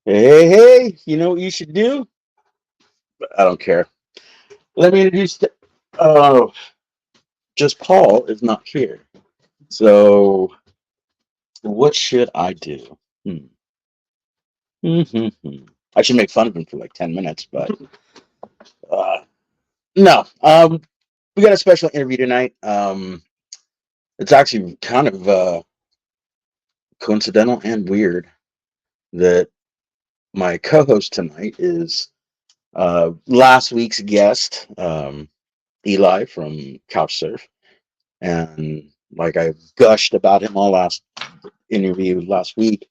Hey, you know what you should do? I don't care. Let me introduce. Oh, just Paul is not here. So, what should I do? Hmm. Hmm. I should make fun of him for like 10 minutes, but uh, no. We got a special interview tonight. It's actually kind of coincidental and weird that my co-host tonight is last week's guest, Eli from Couchsurf. And like I gushed about him all last interview last week.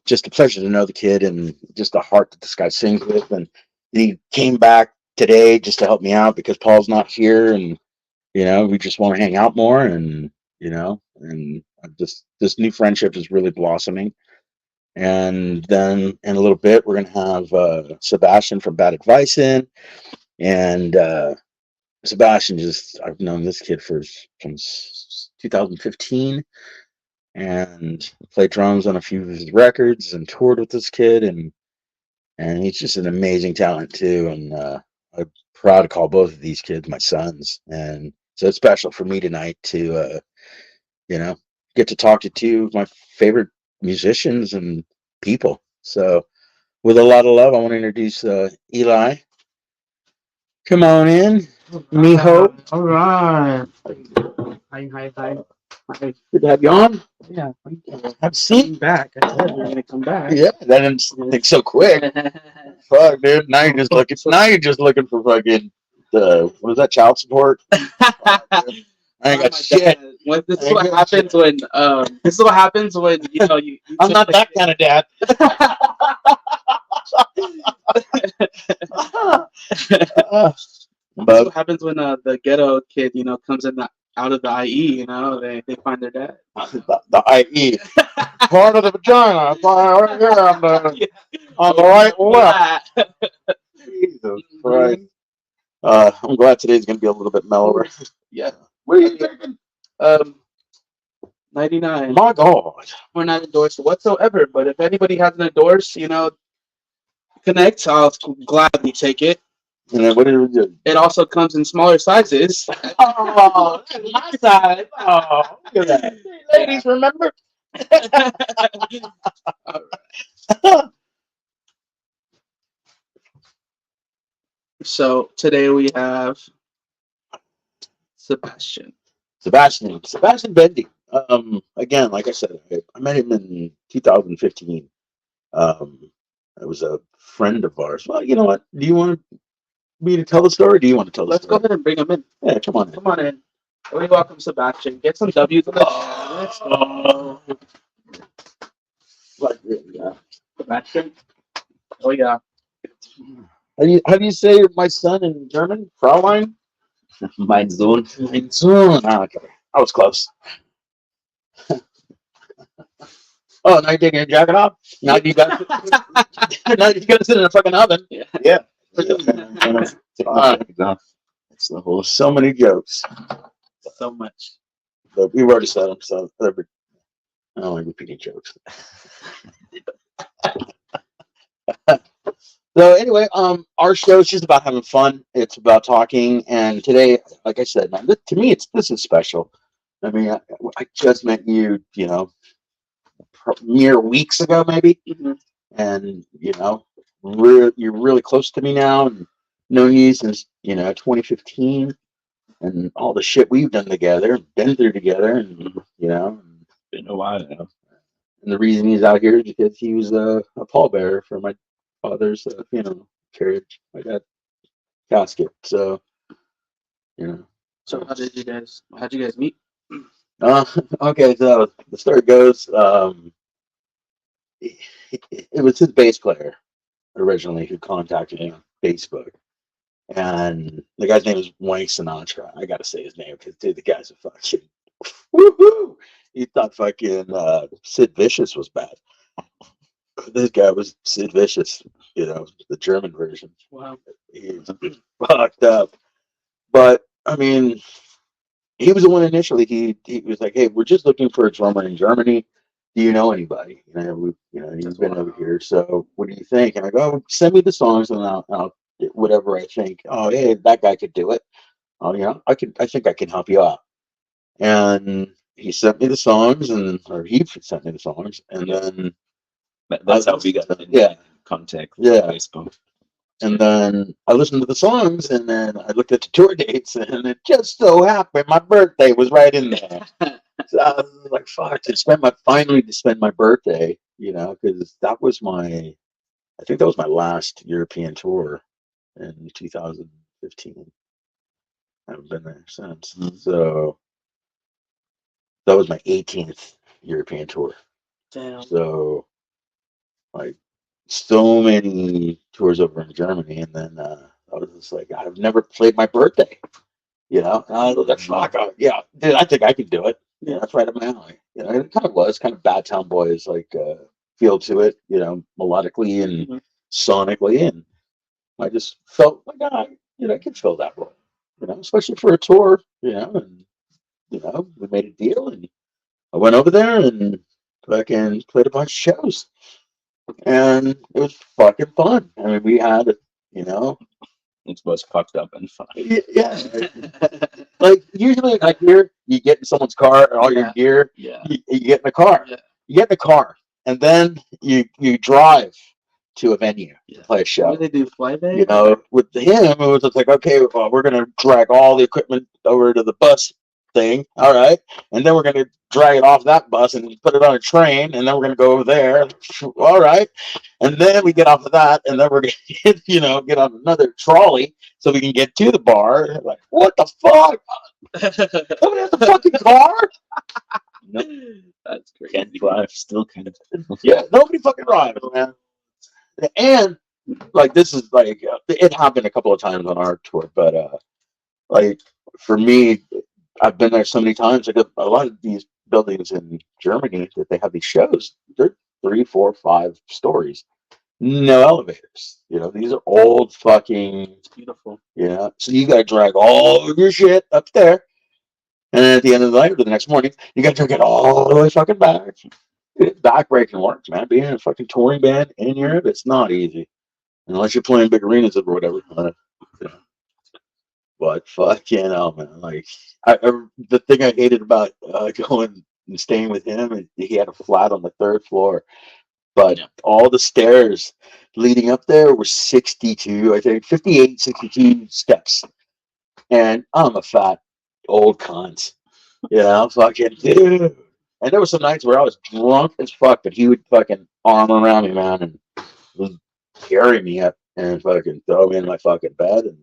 Just a pleasure to know the kid and just the heart that this guy sings with. And he came back today just to help me out because Paul's not here, and we just want to hang out more, and and just this new friendship is really blossoming. And then in a little bit, we're gonna have Sebastian from Bad Advice in, and Sebastian just I've known this kid since 2015, and played drums on a few of his records and toured with this kid, and he's just an amazing talent too. And I'm proud to call both of these kids my sons, and so it's special for me tonight to you know get to talk to two of my favorite musicians and people. So with a lot of love, I want to introduce Eli. Come on in, mijo. All right. Hi, hi, hi. Hi. Good to have you on. Yeah, Have a coming seat. back. I said you're gonna come back. Yeah, that didn't think so quick. Fuck, dude. Now you're just looking. Now you're just looking for fucking. What is that? Child support. Fuck, dude. I ain't got shit. This I is ain't what got happens shit. when this is what happens when you I'm took not the that kind of dad. This is But what happens when the ghetto kid comes in out of the IE. They find their dad. the IE part of the vagina. It's right here on the Yeah. right left. Jesus Christ. I'm glad today's gonna be a little bit mellower. Yeah. What are you drinking? Um, 99. My God. We're not endorsed whatsoever, but if anybody has an endorse, connect, I'll gladly take it. And then what did we do? It also comes in smaller sizes. Oh, that's my side. Oh, look at that. Ladies, remember? All right. So today we have Sebastian. Sebastian Wende. Again, like I said, I met him in 2015. It was a friend of ours. Well, you know what? Do you want me to tell the story? Or do you want to tell the Let's go story? ahead and bring him in. Yeah, come on. Come on in. We welcome Sebastian. Get some W's in the chat. Let's go. Like, yeah. Sebastian. Oh yeah. How do you say my son in German? Fraulein? Mein Sohn. Mein Sohn. Ah, okay. I was close. Oh, now you're taking your jacket off? Now you got now you got to sit in a fucking oven. Yeah. Yeah. That's the whole. So many jokes. So much. But we've already said them, so I don't like repeating jokes. So anyway, our show is just about having fun. It's about talking, and today, like I said, man, to me, this is special. I mean, I just met you, mere weeks ago, maybe, Mm-hmm. and you're really close to me now, and known you since 2015, and all the shit we've done together, been through together, and Been a while now. and the reason he's out here is because he was a pallbearer for my father's funeral carriage, my dad's casket. So you know. So how'd you guys meet? Uh, okay, so the story goes, it was his bass player originally who contacted me on Facebook, and the guy's name is Wayne Sinatra. I gotta say his name because dude, the guy's a fucking woohoo. He thought fucking Sid Vicious was bad. This guy was Sid Vicious, the German version. Wow. He was fucked up, but I mean, he was the one initially. He was like, "Hey, we're just looking for a drummer in Germany do you know anybody? You've Just been over wow. here, so what do you think? And I go, oh, send me the songs, and I'll whatever I think. Oh, hey, that guy could do it. Oh, I think I can help you out. And he sent me the songs, or he sent me the songs, and then That's how we got in yeah, contact on yeah. Facebook. And then I listened to the songs, and then I looked at the tour dates, and it just so happened my birthday was right in there. So I was like, "Fuck!" To spend my birthday, because I think that was my last European tour in 2015. I haven't been there since. Mhm. So that was my 18th European tour. Damn. So like so many tours over in Germany, and then I was just like, I've never played my birthday. And I was like, fuck, yeah, dude, I think I could do it. Yeah, that's right up my alley. And it kind of Bad Town Boys like feel to it, melodically and Mhm. sonically, and I just felt like I could fill that role, especially for a tour, and we made a deal, and I went over there and fucking played a bunch of shows, and it was fucking fun. I mean, we had, you know, It was fucked up and fun. yeah, like usually like here you get in someone's car and all your Yeah. gear, Yeah. you get in the car, Yeah. you get in the car, and then you drive to a venue to play a What show. do they do? Flyday? With him, it was just like, okay, well, we're gonna drag all the equipment over to the bus thing, all right, and then we're gonna drag it off that bus and put it on a train, and then we're gonna go over there, all right, and then we get off of that, and then we're gonna get on another trolley so we can get to the bar. Like, what the fuck? Nobody has a fucking car. No, That's crazy. can't drive. Still kind of. Yeah, nobody fucking drives, man. And like this is like it happened a couple of times on our tour, but like for me, I've been there so many times. Like a lot of these buildings in Germany that they have these shows, they're 3, 4, 5 stories, no elevators. These are old fucking. It's beautiful. Yeah, so you got to drag all of your shit up there, and then at the end of the night or the next morning, you got to drag it all the way fucking back. Backbreaking work, man. Being in a fucking touring band in Europe, it's not easy unless you're playing big arenas or whatever. Yeah. But fucking hell, man. Like, the thing I hated about going and staying with him, he had a flat on the third floor, but Yeah. all the stairs leading up there were 62, I think, 58, 62 steps. And I'm a fat old cunt, fucking dude. And there were some nights where I was drunk as fuck, but he would fucking arm around me, man, and would carry me up and fucking throw me in my fucking bed. And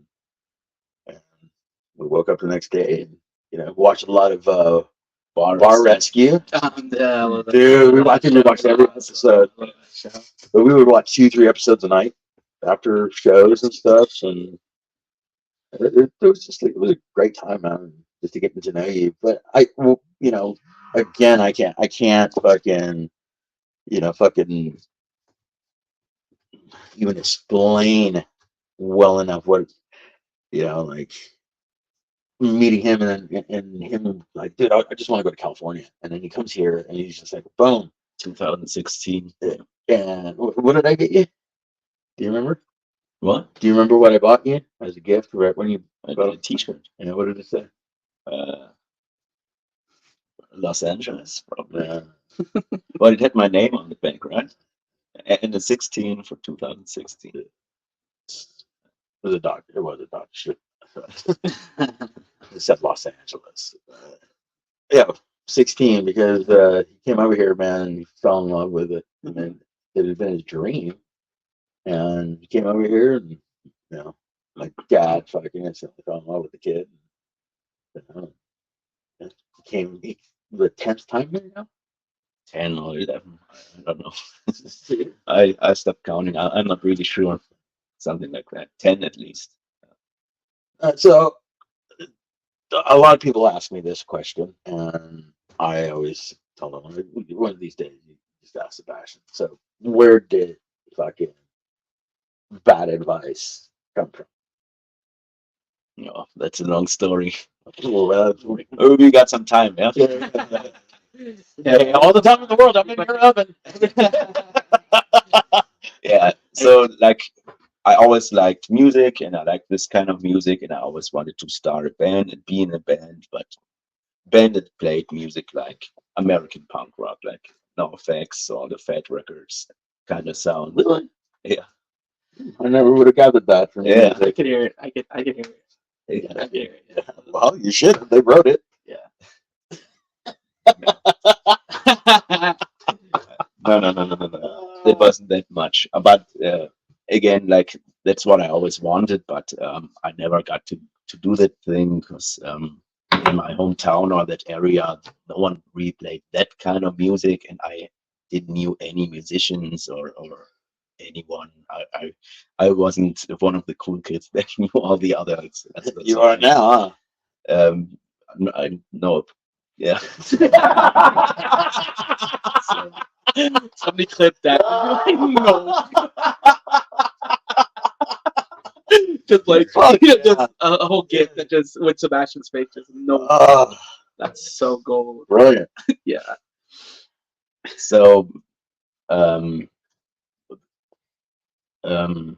we woke up the next day and, watched a lot of Bar Rescue. Yeah, I love that. Dude, I think we watched every episode. But we would watch 2, 3 episodes a night after shows and stuff. And it was a great time, man, just to get to know you. But again, I can't fucking, fucking even explain well enough what, like meeting him and him like, dude, I just want to go to California. And then he comes here and he's just like, boom. 2016. And what did I get you? Do you remember? What? Do you remember what I bought you as a gift right when you I got got a T-shirt. And what did it say? Los Angeles, probably. Yeah. Well, it had my name on the back, right? And the 16 for 2016. It was a doctor. It was a doctor. It said Los Angeles. Yeah, 16 because he came over here, man, and he fell in love with it. And then it had been his dream. And he came over here, and my dad fucking instantly fell in love with the kid. It came the 10th time here now. 10 or 11. I don't know. I stopped counting. I'm not really sure. Something like that. 10 at least. So a lot of people ask me this question, and I always tell them one of these days you just ask Sebastian. So where did fucking bad advice come from? No, that's a long story. Well, Oh, we got some time, yeah? Hey, all the time in the world, I'm in your oven. Yeah. So like I always liked music and I liked this kind of music and I always wanted to start a band and be in a band, but band that played music like American punk rock, like NoFX or the Fat Records kind of sound. Really? Yeah. I never would have gathered that from your Yeah. I music. can hear it. I can hear it. Yeah. I can hear it. Well, you should. They wrote it. Yeah. Yeah. No. It wasn't that much. But again, like that's what I always wanted, but I never got to do that thing because in my hometown or that area, no one really played that kind of music, and I didn't knew any musicians or anyone. I wasn't one of the cool kids that knew all the others. That's You what are now, Um, I no, yeah. Somebody clip that. No. Just like Fuck just yeah. a whole gif that just with Sebastian's face. Just no. Oh, That's so gold. brilliant. Yeah. So um, um,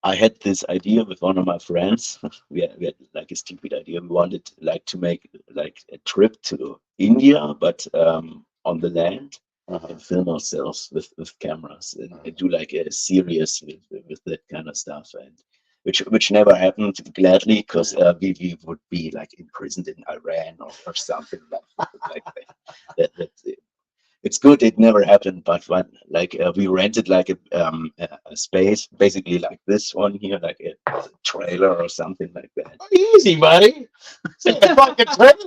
I had this idea with one of my friends. We had like a stupid idea. We wanted like to make like a trip to India, but on the land Uh-huh. and film ourselves with cameras and do like a series with that kind of stuff and which never happened gladly because we would be like imprisoned in Iran or something like that. It's good it never happened, but when like we rented like a space basically like this one here, like a trailer or something like that. Easy, buddy. Take a fucking trip.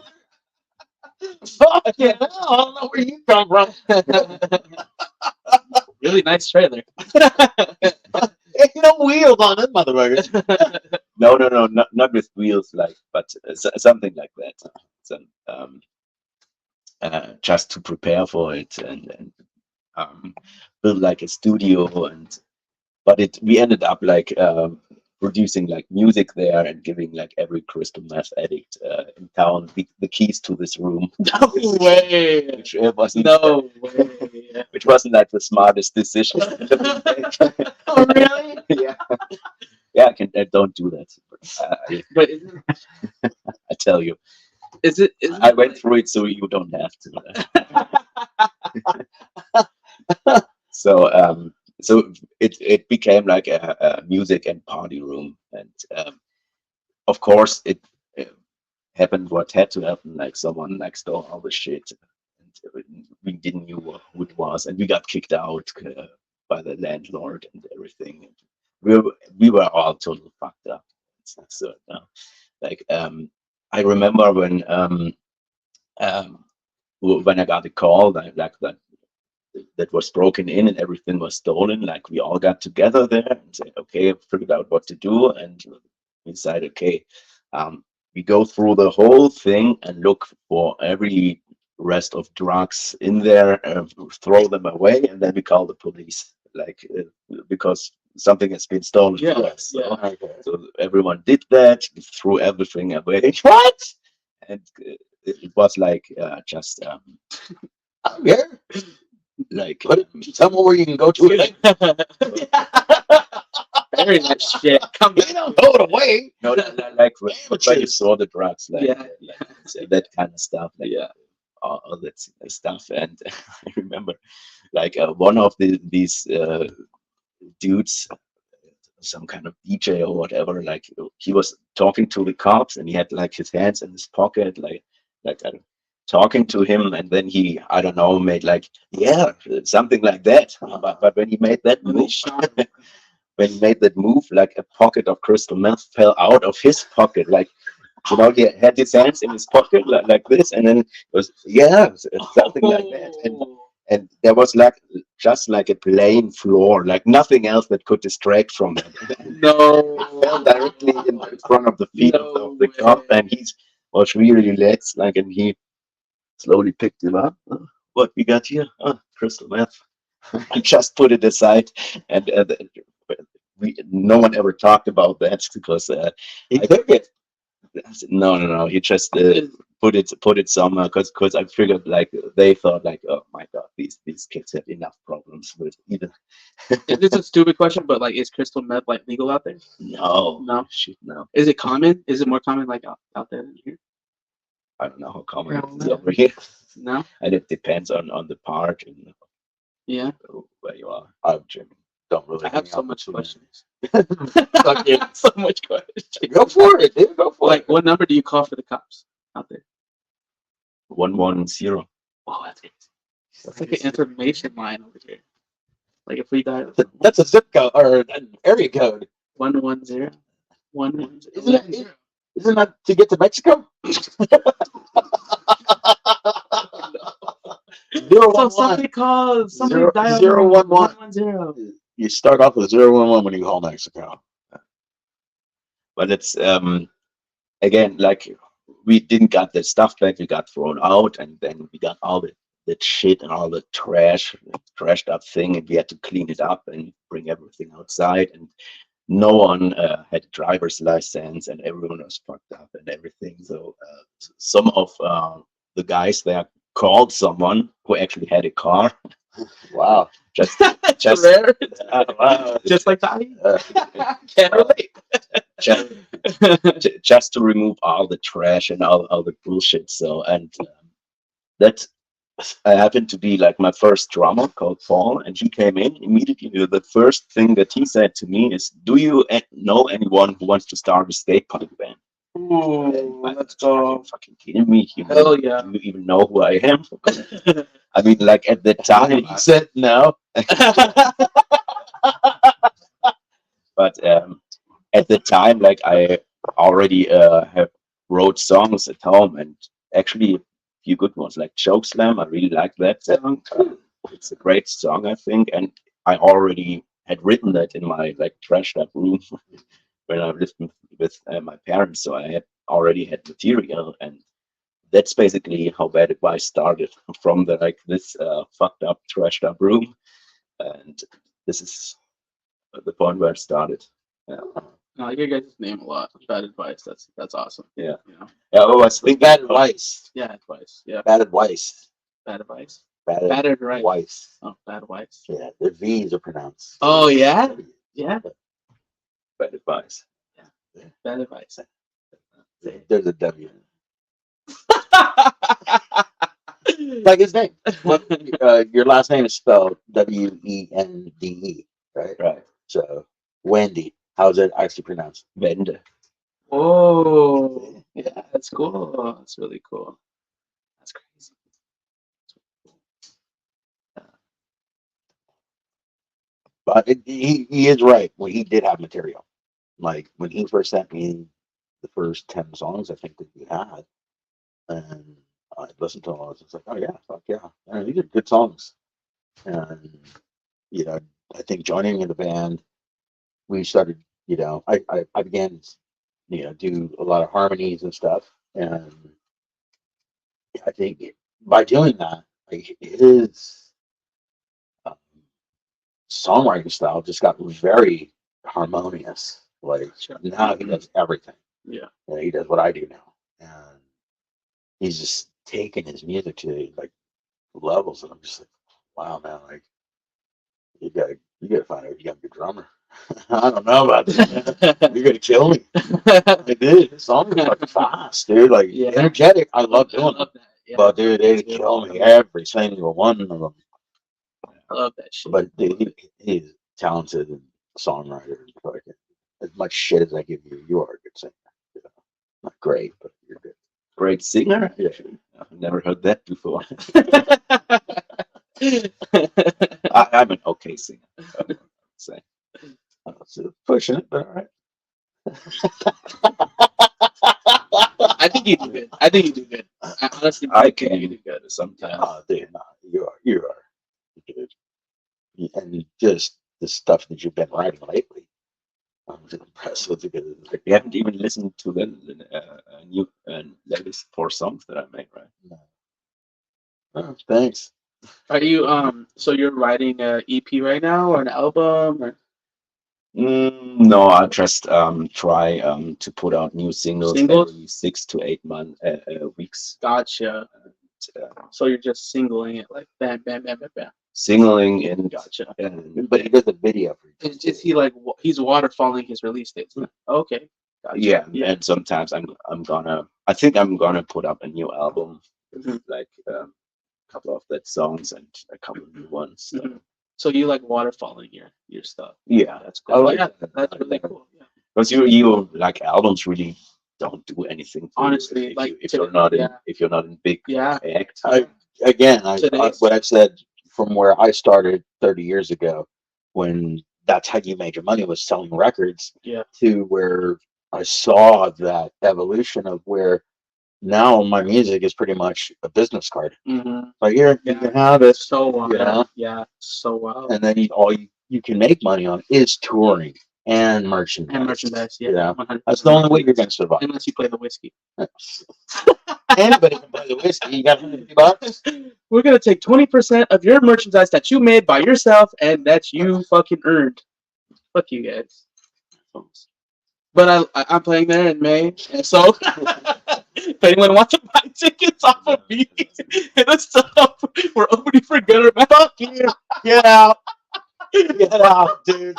Fuck yeah. I don't know where you come from. Really nice trailer. Ain't no wheels on this motherfucker. No, not with wheels, like, but something like that. So, just to prepare for it and build like a studio and but it we ended up like producing like music there and giving like every crystal meth addict in town the keys to this room. No way. which wasn't No way. which wasn't like the smartest decision. Oh really? Yeah, yeah, I don't do that. But I tell you, isn't I it went like, through it, so you don't have to. So it became like a music and party room, and of course it uh, happened what had to happen. Like someone like stole all the shit, and we didn't know who it was, and we got kicked out by the landlord and everything. And we were all totally fucked up. So like I remember um, when I got a call like that was broken in and everything was stolen, like we all got together there and said, okay, figured out what to do, and we decided, okay, we go through the whole thing and look for every rest of drugs in there, throw them away, and then we call the police, like because something has been stolen from yeah, us. yeah. So everyone did that, threw everything away. What? And it was like just Yeah. like What? Somewhere where you can go to it. Very nice shit. Come You don't throw it away. no, like when you Amateurs. saw the drugs, like, Yeah. that kind of stuff, like Yeah. all that stuff. And I remember, like one of these dudes, some kind of DJ or whatever, like he was talking to the cops, and he had like his hands in his pocket, like talking to him, and then he, I don't know, made like yeah, something like that. But when he made that move, when he made that move, like a pocket of crystal meth fell out of his pocket, like he had his hands in his pocket like this, and then it was yeah, something like that, and there was like just like a plain floor, like nothing else that could distract from that. No. It fell directly in front of the feet No of the cop, way. and he was really relaxed, like, and he slowly picked him up. "Oh, what we got here? Oh, crystal meth." I just put it aside, and no one ever talked about that because He I took it. no. He just put it somewhere because I figured like they thought like, oh my god, these kids have enough problems with either. This is a stupid question, but like, is crystal meth like legal out there? No, No. shit, no. Is it common? Is it more common like out there than here? I don't know how common it is No. over here, No. and it depends on the part and Yeah. where you are. Jim, don't really. I have hang so out much with questions. Fuck it. So much questions. Go for it, dude. Go for Like, it. what number do you call for the cops out there? 110. Oh, that's easy. That's like an information line over here. Like if we dial That's a zip code or an area code. 110, 110. Isn't that to get to Mexico? So somebody calls. Somebody Zero- dial 011. 110. You start off with 011 when you call Mexico. But it's again, like we didn't got the stuff back, we got thrown out, and then we got all the shit and all the trashed up thing, and we had to clean it up and bring everything outside, and no one had a driver's license, and everyone was fucked up and everything. So some of the guys there called someone who actually had a car. Wow. Just Rare. Wow. Just like that. Can't relate. just to remove all the trash and all the bullshit. So, and that happened to be like my first drummer called Paul, and he came in immediately. The first thing that he said to me is, "Do you know anyone who wants to start a skate punk band?" Ooh, And let's "Are go. you fucking kidding me? Hell yeah. Do you even know who I am?" I mean, like at the time, He said no. but at the time, like I already have wrote songs at home, and actually a few good ones, like Choke Slam. I really like that song. It's a great song, I think, and I already had written that in my like trashed up room when I lived with my parents. So I had already had material, and that's basically how Bad Advice started, from the like this fucked up trashed up room, and this is the point where it started. Yeah. I like your guys' name a lot. Bad advice. That's awesome. Yeah. You know? Yeah, I was thinking Bad advice. Yeah, advice. Yeah. Bad advice. Bad advice. Bad Bad advice. advice. Oh, bad advice. Yeah, the V's are pronounced. Oh yeah. Yeah. Bad Advice. Bad advice. There's a W. Like his name. Your last name is spelled Wende, right? Right. So Wendy. How's it actually pronounced? Wende. Oh, yeah, that's cool. That's really cool. That's crazy. But he is right. Well, he did have material. Like when he first sent me the first 10 songs, I think that he had, and I listened to them. I was just like, oh yeah, fuck yeah, man, these are good songs. And you know, I think joining in the band, we started. You know, I began, do a lot of harmonies and stuff, and I think by doing that, like his um, songwriting style just got very harmonious. Like Sure. now he does everything. Yeah. And he does what I do now, and he's just taking his music to like levels, and I'm just like, wow, man, like you gotta find out you got a good drummer. I don't know about that. You're gonna kill me. Like, dude, the song is like fast, dude. Like Yeah. energetic. I love doing it. that. Yeah. But dude, they kill me every single one of them. I love that shit. But dude, he's a talented songwriter. Like, as much shit as I give you, you are a good singer. You know, not great, but you're good. Great singer. Yeah. I've never heard that before. I'm an okay singer, I would say. So pushing it, but all right. I think you do good. I think you do good. I honestly I think can you do good. sometimes. Oh, dude, no, you are, dude. And just the stuff that you've been writing lately, I'm just impressed with because like, You haven't even listened to the new latest 4 songs that I made, right? no. Oh, thanks. Are you so you're writing a EP right now or an album or? No, I just try to put out new singles Singles? every 6 to 8 weeks. Gotcha. So you're just singling it like bam, bam, bam, bam, bam. Singling in. Gotcha. But he does a video for you. Is he like he's waterfalling his release dates? Okay. Gotcha. Yeah, and sometimes I think I'm gonna put up a new album, Mhm. like a couple of that songs and a couple of new ones. So, Mhm. So you like waterfalling your stuff? yeah, That's I cool. like Yeah, that. that's I really like that. cool. Yeah. because you like albums really don't do anything for Honestly, you if, like, you, if you're not in yeah. if you're not in big Yeah. act. Today's- what I've said from where I started 30 years ago, when that's how you made your money was selling records, Yeah. to where I saw that evolution of where now my music is pretty much a business card. Mm-hmm. Like here, you Yeah. can have it, So wild. you know? Yeah. So wild. And then you can make money on is touring and merchandise. And merchandise. Yeah. You know? 100%. That's the only way you're going to survive. Unless you play the whiskey. Anybody can play the whiskey. You got $50. We're gonna take 20% of your merchandise that you made by yourself and that you fucking earned. Fuck you guys. But I'm playing there in May, and so if anyone wants to buy tickets off of me, hit us up. We're opening for good or bad. Fuck you. Get out. Get out, dude.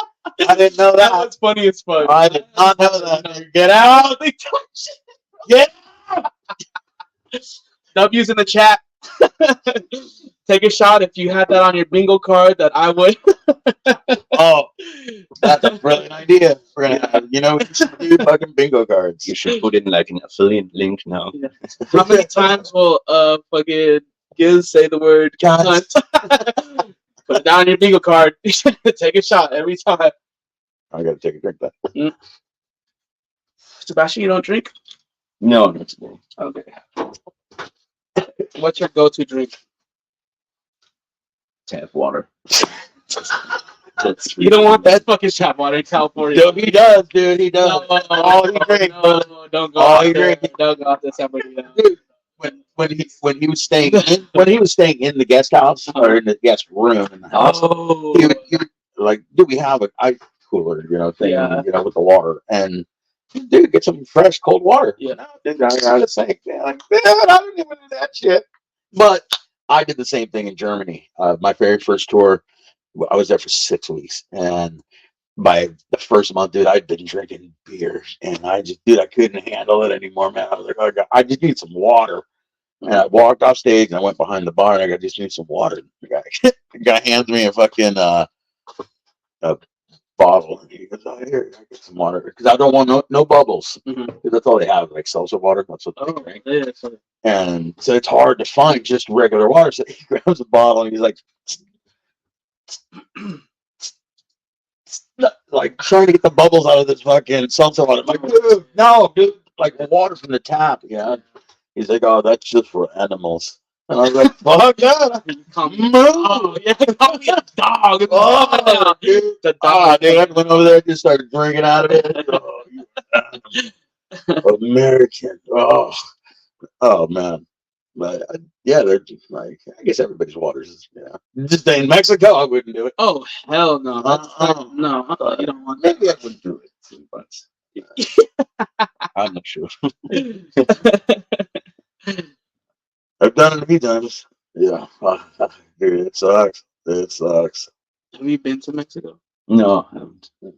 I didn't know that. That's funny as fuck. I did not know that. Dude. Get out. Get W's in the chat. Take a shot if you had that on your bingo card that I would. Oh, that's a brilliant idea. We're gonna have, we should do fucking bingo cards. You should put in like an affiliate link now. Yeah. How many times will fucking Gizz say the word cunt? Put it down on your bingo card. Take a shot every time. I gotta take a drink then. Sebastian, you don't drink? No, not today. Okay. What's your go-to drink? Tap water. You don't want that fucking tap water in California. No, he does, dude. He does. All he drinks. No, don't go All out he there. drinks. Don't go out there, somebody. Dude, when he was staying in the guest house or in the guest room in the house, he would like, dude, we have a ice cooler, thing, Yeah. with the water, and dude, get some fresh cold water. Yeah. No, dude, I got the same thing. Like, dude, I don't even do that shit. But I did the same thing in Germany. My very first tour, I was there for 6 weeks, and by the first month, dude, I'd been drinking beer, and I couldn't handle it anymore, man. I was like, oh, I just need some water. And I walked off stage, and I went behind the bar, and I just need some water. The guy hands me a fucking a bottle, and he goes, "Oh, here, I get some water," because I don't want no bubbles. Because that's all they have, like seltzer water. That's what they drink. Yeah, And so it's hard to find just regular water. So he grabs a bottle, and he's like trying to get the bubbles out of this fucking seltzer water. I'm like, dude, no, dude, like water from the tap. Yeah. He's like, oh, that's just for animals. And I was like, fuck that. Move. Oh, yeah, call me a dog. Oh, dude. The Ah, dog. dude, I went over there and just started drinking out of it. Oh, you American. Oh, man. But yeah, they're just like, I guess everybody's waters is, just in Mexico, I wouldn't do it. Oh, hell no. No, you don't want that. Maybe I would do it too, but I'm not sure. I've done it a few times. Yeah. Dude, it sucks. It sucks. Have you been to Mexico? No, I haven't. I've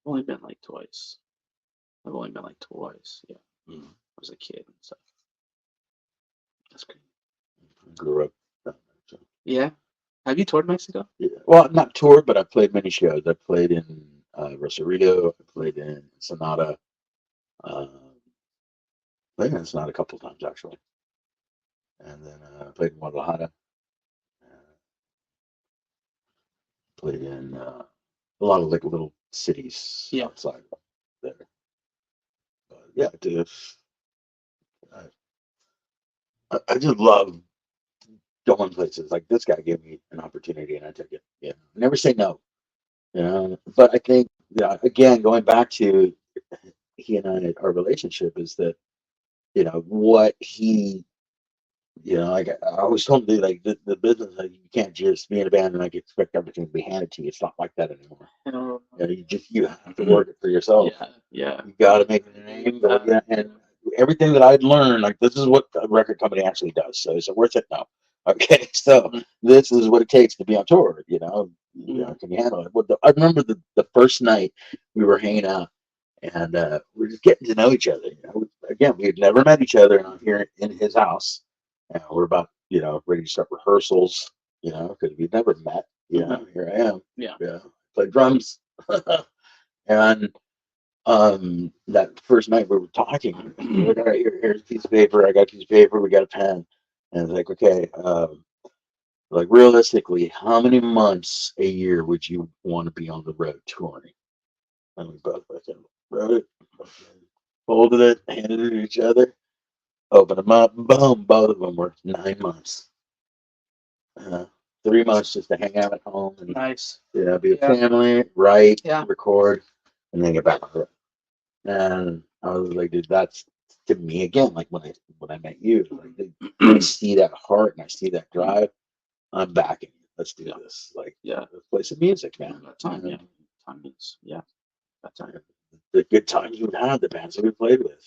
only been like twice. Yeah. I was a kid and stuff. That's great. Grew up. Yeah. Have you toured Mexico? Yeah. Well, not toured, but I played many shows. I played in Rosarito. I played in Sonata. Played in Sonata a couple of times, actually. And then I played in Guadalajara. Played in a lot of like little cities outside there. But yeah, dude. I just love going places. Like this guy gave me an opportunity and I took it. Yeah. I never say no. But I think again, going back to he and I, our relationship is that, what he You know, like I always told them, like the business, like, you can't just be in a band and like expect everything to be handed to you. It's not like that anymore. You know, you have to work it for yourself. Yeah. You got to make it a name. And everything that I'd learned, like this is what a record company actually does. So is it worth it? No. Okay, so this is what it takes to be on tour. You know, can you handle it? Well, I remember the first night we were hanging out, and we were just getting to know each other. You know, again, we had never met each other, and I'm here in his house, and we're about ready to start rehearsals. You know, because we'd never met. You know, here I am. Yeah. Play drums, and that first night we were talking. Like, all right, here's a piece of paper. I got a piece of paper. We got a pen, and it's like, okay, like realistically, how many months a year would you want to be on the road touring? And we both wrote it, folded it, handed it to each other, opened them up, boom, both of them were 9 months. 3 months just to hang out at home and Nice. be with family, write, record, and then get back on it. And I was like, dude, that's to me again, like when I met you, like I see that heart and I see that drive. I'm backing you. Let's do this. Like, let's play some music, man. That time, time is that time. The good time you would have, the bands that we played with,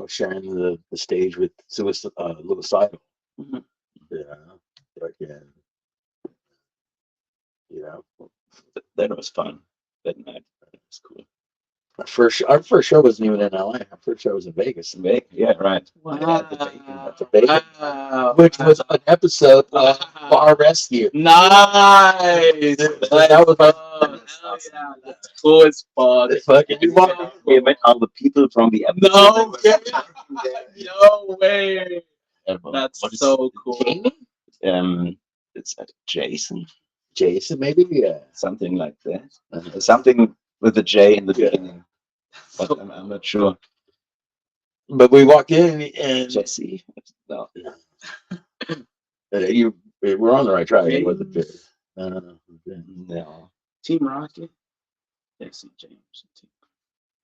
sharing the stage with Suicidal. Mm-hmm. That was fun. That night. That was cool. Our first show wasn't even in LA. Our first show was in Vegas. Yeah, right. Wow. The Bacon, which was an episode of Bar Rescue. Nice. That was awesome. Yeah, that's cool as fuck. We met all the people from the episode. No way. That's so cool. It's Jason. Jason, maybe, something like that. Something with a J in the beginning, but I'm not sure. But we walked in and Jesse. No. You we're on the right track. It wasn't good. No. Team Rocket. Jesse James.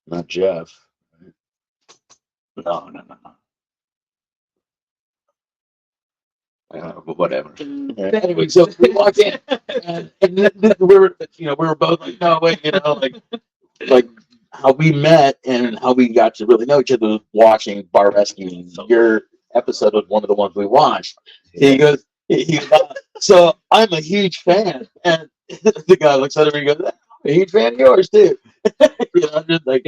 Not Jeff. No. But whatever. Anyway, so we walked in, and we were both like, no, wait, like how we met and how we got to really know each other was watching Bar Rescue. Your episode was one of the ones we watched. He goes, so I'm a huge fan, and the guy looks at him and he goes, I'm a huge fan of yours too. Just like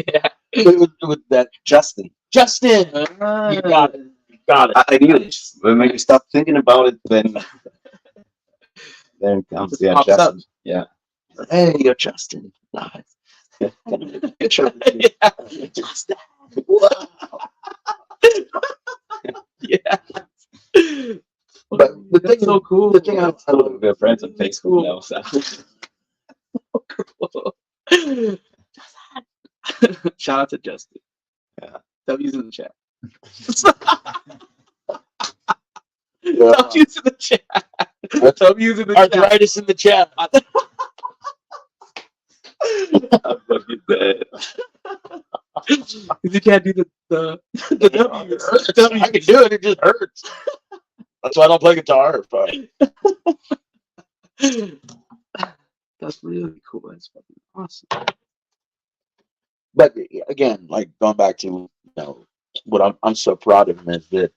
with that Justin. You got it. I knew it. When you stop thinking about it, then comes Justin. Up. Yeah. Hey, you're Justin. Nice. Picture of you. Justin. Wow. Yeah. But the thing so cool. The thing I love, we're friends on Facebook now. So. Cool. Shout out to Justin. Yeah. W's in the chat. W's in the chat. W's in the chat. Arthritis in the chat. I'm fucking dead. You can't do the W's. I can do it. It just hurts. That's why I don't play guitar. But that's really cool. That's fucking awesome. But again, like going back to what I'm so proud of him is that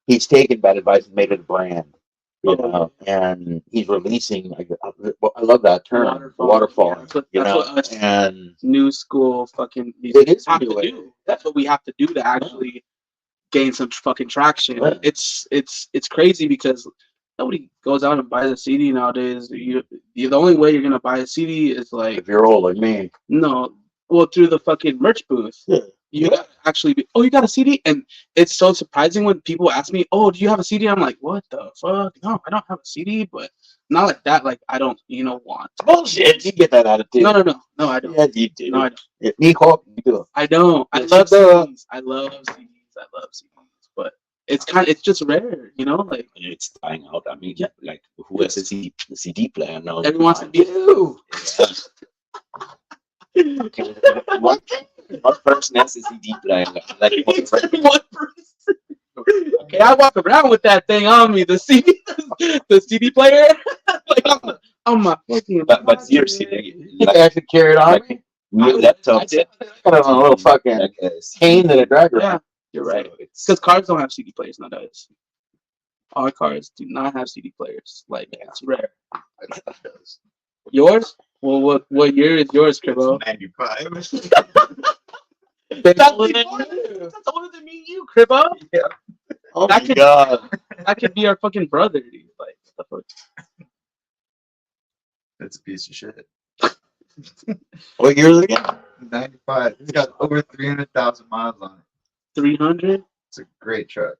he's taken bad advice and made it a brand. And he's releasing. I love that term, waterfall. And new school fucking. It is have to do. That's what we have to do to actually gain some fucking traction. Yeah. It's crazy because nobody goes out and buys a CD nowadays. The only way you're gonna buy a CD is like if you're old like me. No, well through the fucking merch booth. Yeah. You gotta actually be, you got a CD? And it's so surprising when people ask me, oh, do you have a CD? I'm like, what the fuck? No, I don't have a CD, but not like that. Like, I don't, want. Bullshit. You get that attitude. No, I don't. Yeah, you do. No, I don't. Yeah, you do. I don't. I love CDs. I love CDs. But it's just rare, like. It's dying out. I mean, like, who has a CD player now? Everyone wants to be you. Okay. One person has a CD player. Like one person. Okay, I walk around with that thing on me, the CD, the CD player. Like I'm my fucking. But seriously, You think I should carry it on like me? new laptops. I did. Kind of a little fucking Like a cane that I drag Yeah, around. you're right. So it's Because cars don't have CD players nowadays. All cars do not have CD players. Like it's rare. Yours? Well, what year is yours, Cribbo? 95. That's older than me and you, Cribbo. Yeah. Oh That my could- god. That could be our fucking brother, dude. Like, what the fuck? That's a piece of shit. What year is it again? 95. It's got over 300,000 miles on it. 300. It's a great truck.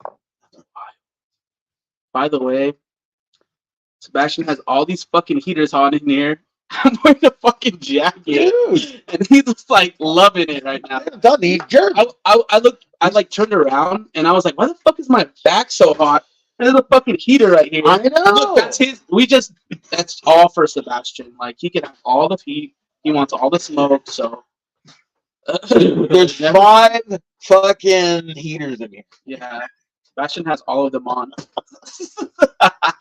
By the way, Sebastian has all these fucking heaters on in here. I'm wearing a fucking jacket, Dude, and he's just like loving it right now. I'm telling you, jerk. I looked, I like turned around, and I was like, why the fuck is my back so hot? And there's a fucking heater right here. I know. Look, that's his. That's all for Sebastian. Like he can have all the heat. He wants all the smoke. So There's 5 fucking heaters in here. yeah, Sebastian has all of them on.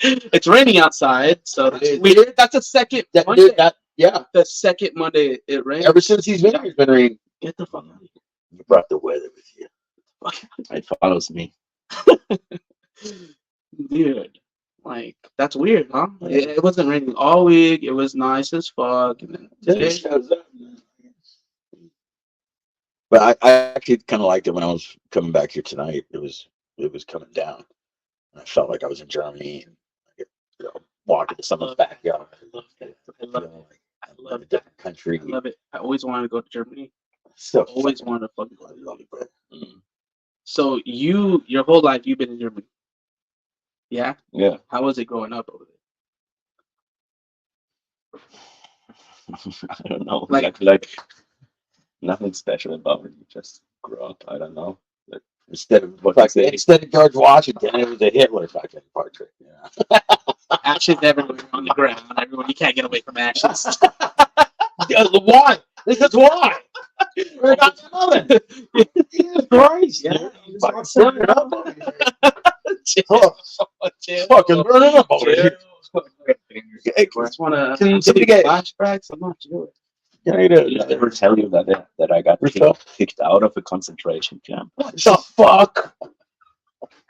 It's raining outside, so that's Dude. weird. That's a second That, Monday. dude, yeah. The second Monday it rained. Ever since he's been here, it's been raining. Get the fuck out of here. you brought the weather with you. It follows me. Dude, like that's weird, huh? It wasn't raining all week. It was nice as fuck. And then today, But I actually kind of liked it when I was coming back here tonight. It was coming down. And I felt like I was in Germany and walking to someone's backyard. I love it. I love it. I love a different country. I love it. I always wanted to go to Germany. So Always wanted to fucking go to Germany. Mm. So your whole life you've been in Germany. Yeah. Yeah. How was it growing up over there? I don't know. Like- Like nothing special about it. You just grew up. I don't know. instead of What you say? instead of George Washington, it was a Hitler fucking portrait. Yeah. Ashes everywhere on the ground. Everyone, you can't get away from ashes. Why? This is why. We're not smelling. Jesus Christ. Yeah. Dude. Fucking burn it up over here. Chill. Fucking burn it up over here. I just want to Can somebody get- flashbacks. I'm not sure. Did I ever tell you that I got Yourself? kicked out of a concentration camp? What the fuck?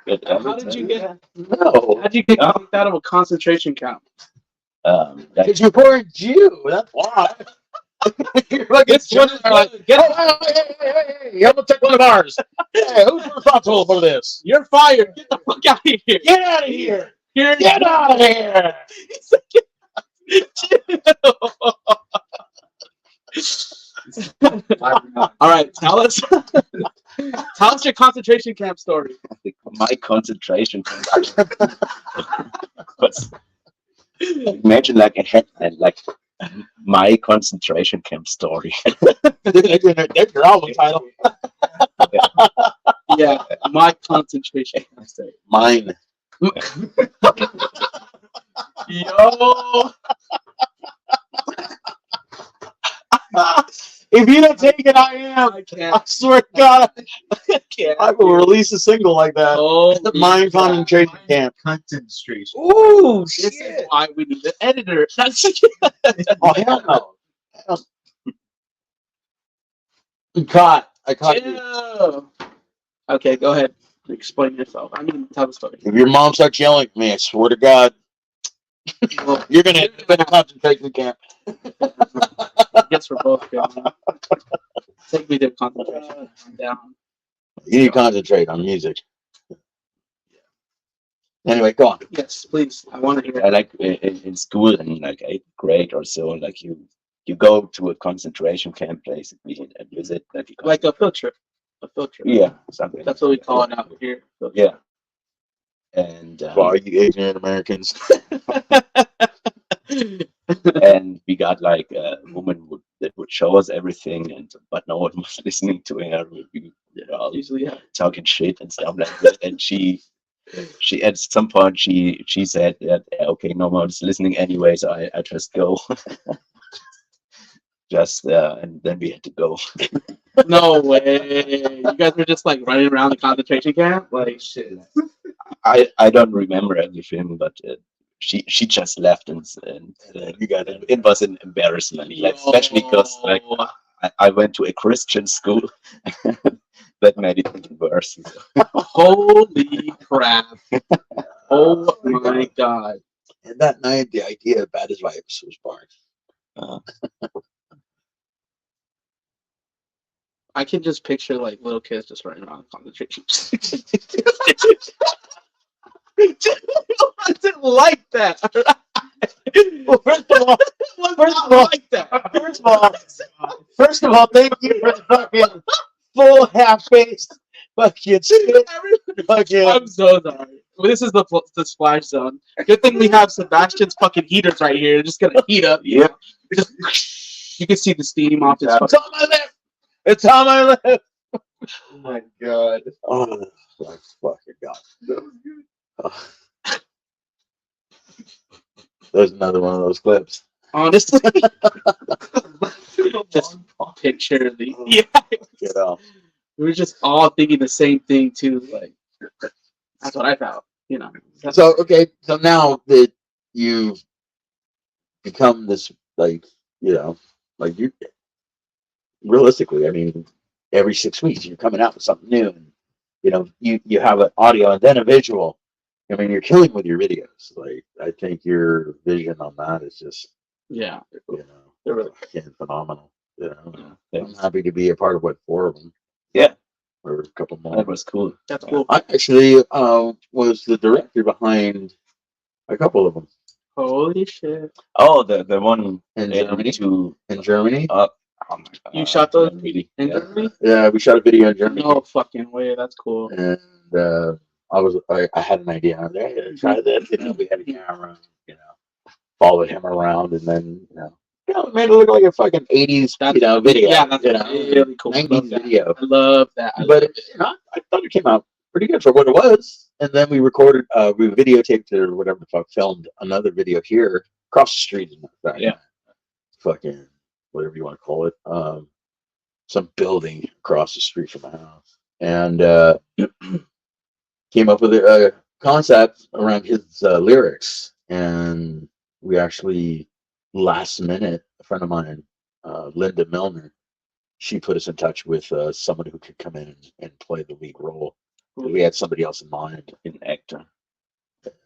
Did I ever How did tell you get? No. How'd you get kicked out of a concentration camp? Like, Because you were a Jew. That's why. You're like, it's one of like, hey, I'm gonna take one of ours. Hey, who's responsible for this? You're fired. Get the fuck out of here. Get out of here! Here. Get out of here! All right, tell us. Tell us your concentration camp story. my concentration camp was imagine like a headline like my concentration camp story. That's your album title. Yeah, my concentration camp story. Mine. Yo. If you don't take it, I am. I I can't. swear to God, I can't. I will release a single like that. Oh, Mine concentration camp. Concentration. Ooh, this is shit. why we need an editor. That's Oh, hell no. Caught. I caught you. yeah. Okay, go ahead. Explain yourself. I mean, tell the story. If your mom starts yelling at me, I swear to God, Well, you're going to end up in a concentration camp. I guess we're both good. Man. Take me to concentration. I'm down. You need to concentrate on music. Anyway, go on. Yes, please. I want to hear I it. like in school in like 8th grade or so, like you go to a concentration camp basically and visit Like a field trip. A field trip. yeah, something. That's what we call it out here. Field Yeah. And Well, you ignorant Americans. and we got like a woman that would show us everything, but no one was listening to her. We were all Usually, yeah. talking shit and stuff like that. And she at some point she said that okay, no one's listening anyway, so I just go. just and then we had to go. No way. You guys were just like running around the concentration camp? Like shit. I don't remember everything, but she just left, and You got it. it was an embarrassment, like, especially because like Yo. I went to a Christian school. That made it even worse. Holy crap. Oh my god. And that night, the idea of Bad as Vibes was born. Uh, I can just picture like little kids just running around the concentration. I didn't like that. Well, first of all, like that. first of all, thank you for the fucking full half-faced fucking shit. Fucking. I'm so sorry. Well, this is the splash zone. Good thing we have Sebastian's fucking heaters right here. Just gonna heat up. Yep. Just, you can see the steam off his. It's on my lip. It's on my lip. Oh my god. Oh my fucking god. That was good. Oh. There's another one of those clips. Honestly, just picture the You know. we were just all thinking the same thing too. Like that's what I felt. You know. So okay, so now that you've become this, like, you know, like you realistically, I mean, every 6 weeks you're coming out with something new, and you know, you have an audio and then a visual. I mean, you're killing with your videos. Like, I think your vision on that is just, Yeah. you know, They're really fucking phenomenal. You know, Yeah. I'm happy to be a part of what 4 of them. Yeah. Or a couple more. That was cool. That's cool. I actually was the director behind a couple of them Holy shit! Oh, the one in Germany. to In Germany, oh my god. You shot those not really. in Yeah. Germany? yeah, we shot a video in Germany, No fucking way. That's cool. and I had an idea on there. Yeah, try this. You know, we had a camera. You know, followed him around, and then you know, made it look like a fucking 80s video. Yeah, that's you know, really cool. I 90s love that. video. I love that. But you know, I thought it came out pretty good for what it was. And then we recorded, we videotaped it or whatever the fuck, filmed another video here across the street. In fact, Yeah. fucking whatever you want to call it, some building across the street from the house, and came up with a concept around his lyrics. And we actually last minute, a friend of mine, Linda Milner, she put us in touch with someone who could come in and play the lead role. We had somebody else in mind. An actor.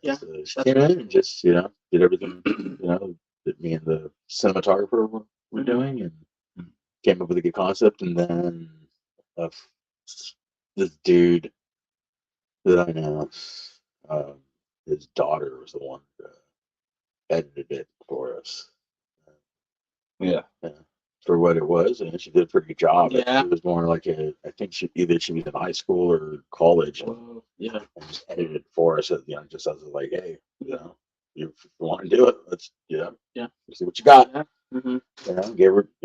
Yeah, So she came in and just, you know, did everything, you know, that me and the cinematographer were doing, and came up with a good concept. And then this dude that I know, his daughter was the one that edited it for us. Yeah. For what it was, and she did a pretty good job. Yeah. It was more like I think she was in high school or college, Whoa, yeah. and just edited it for us. You know, just as like, hey, you know, if you want to do it, let's Yeah. see what you got. Yeah. Mm-hmm. You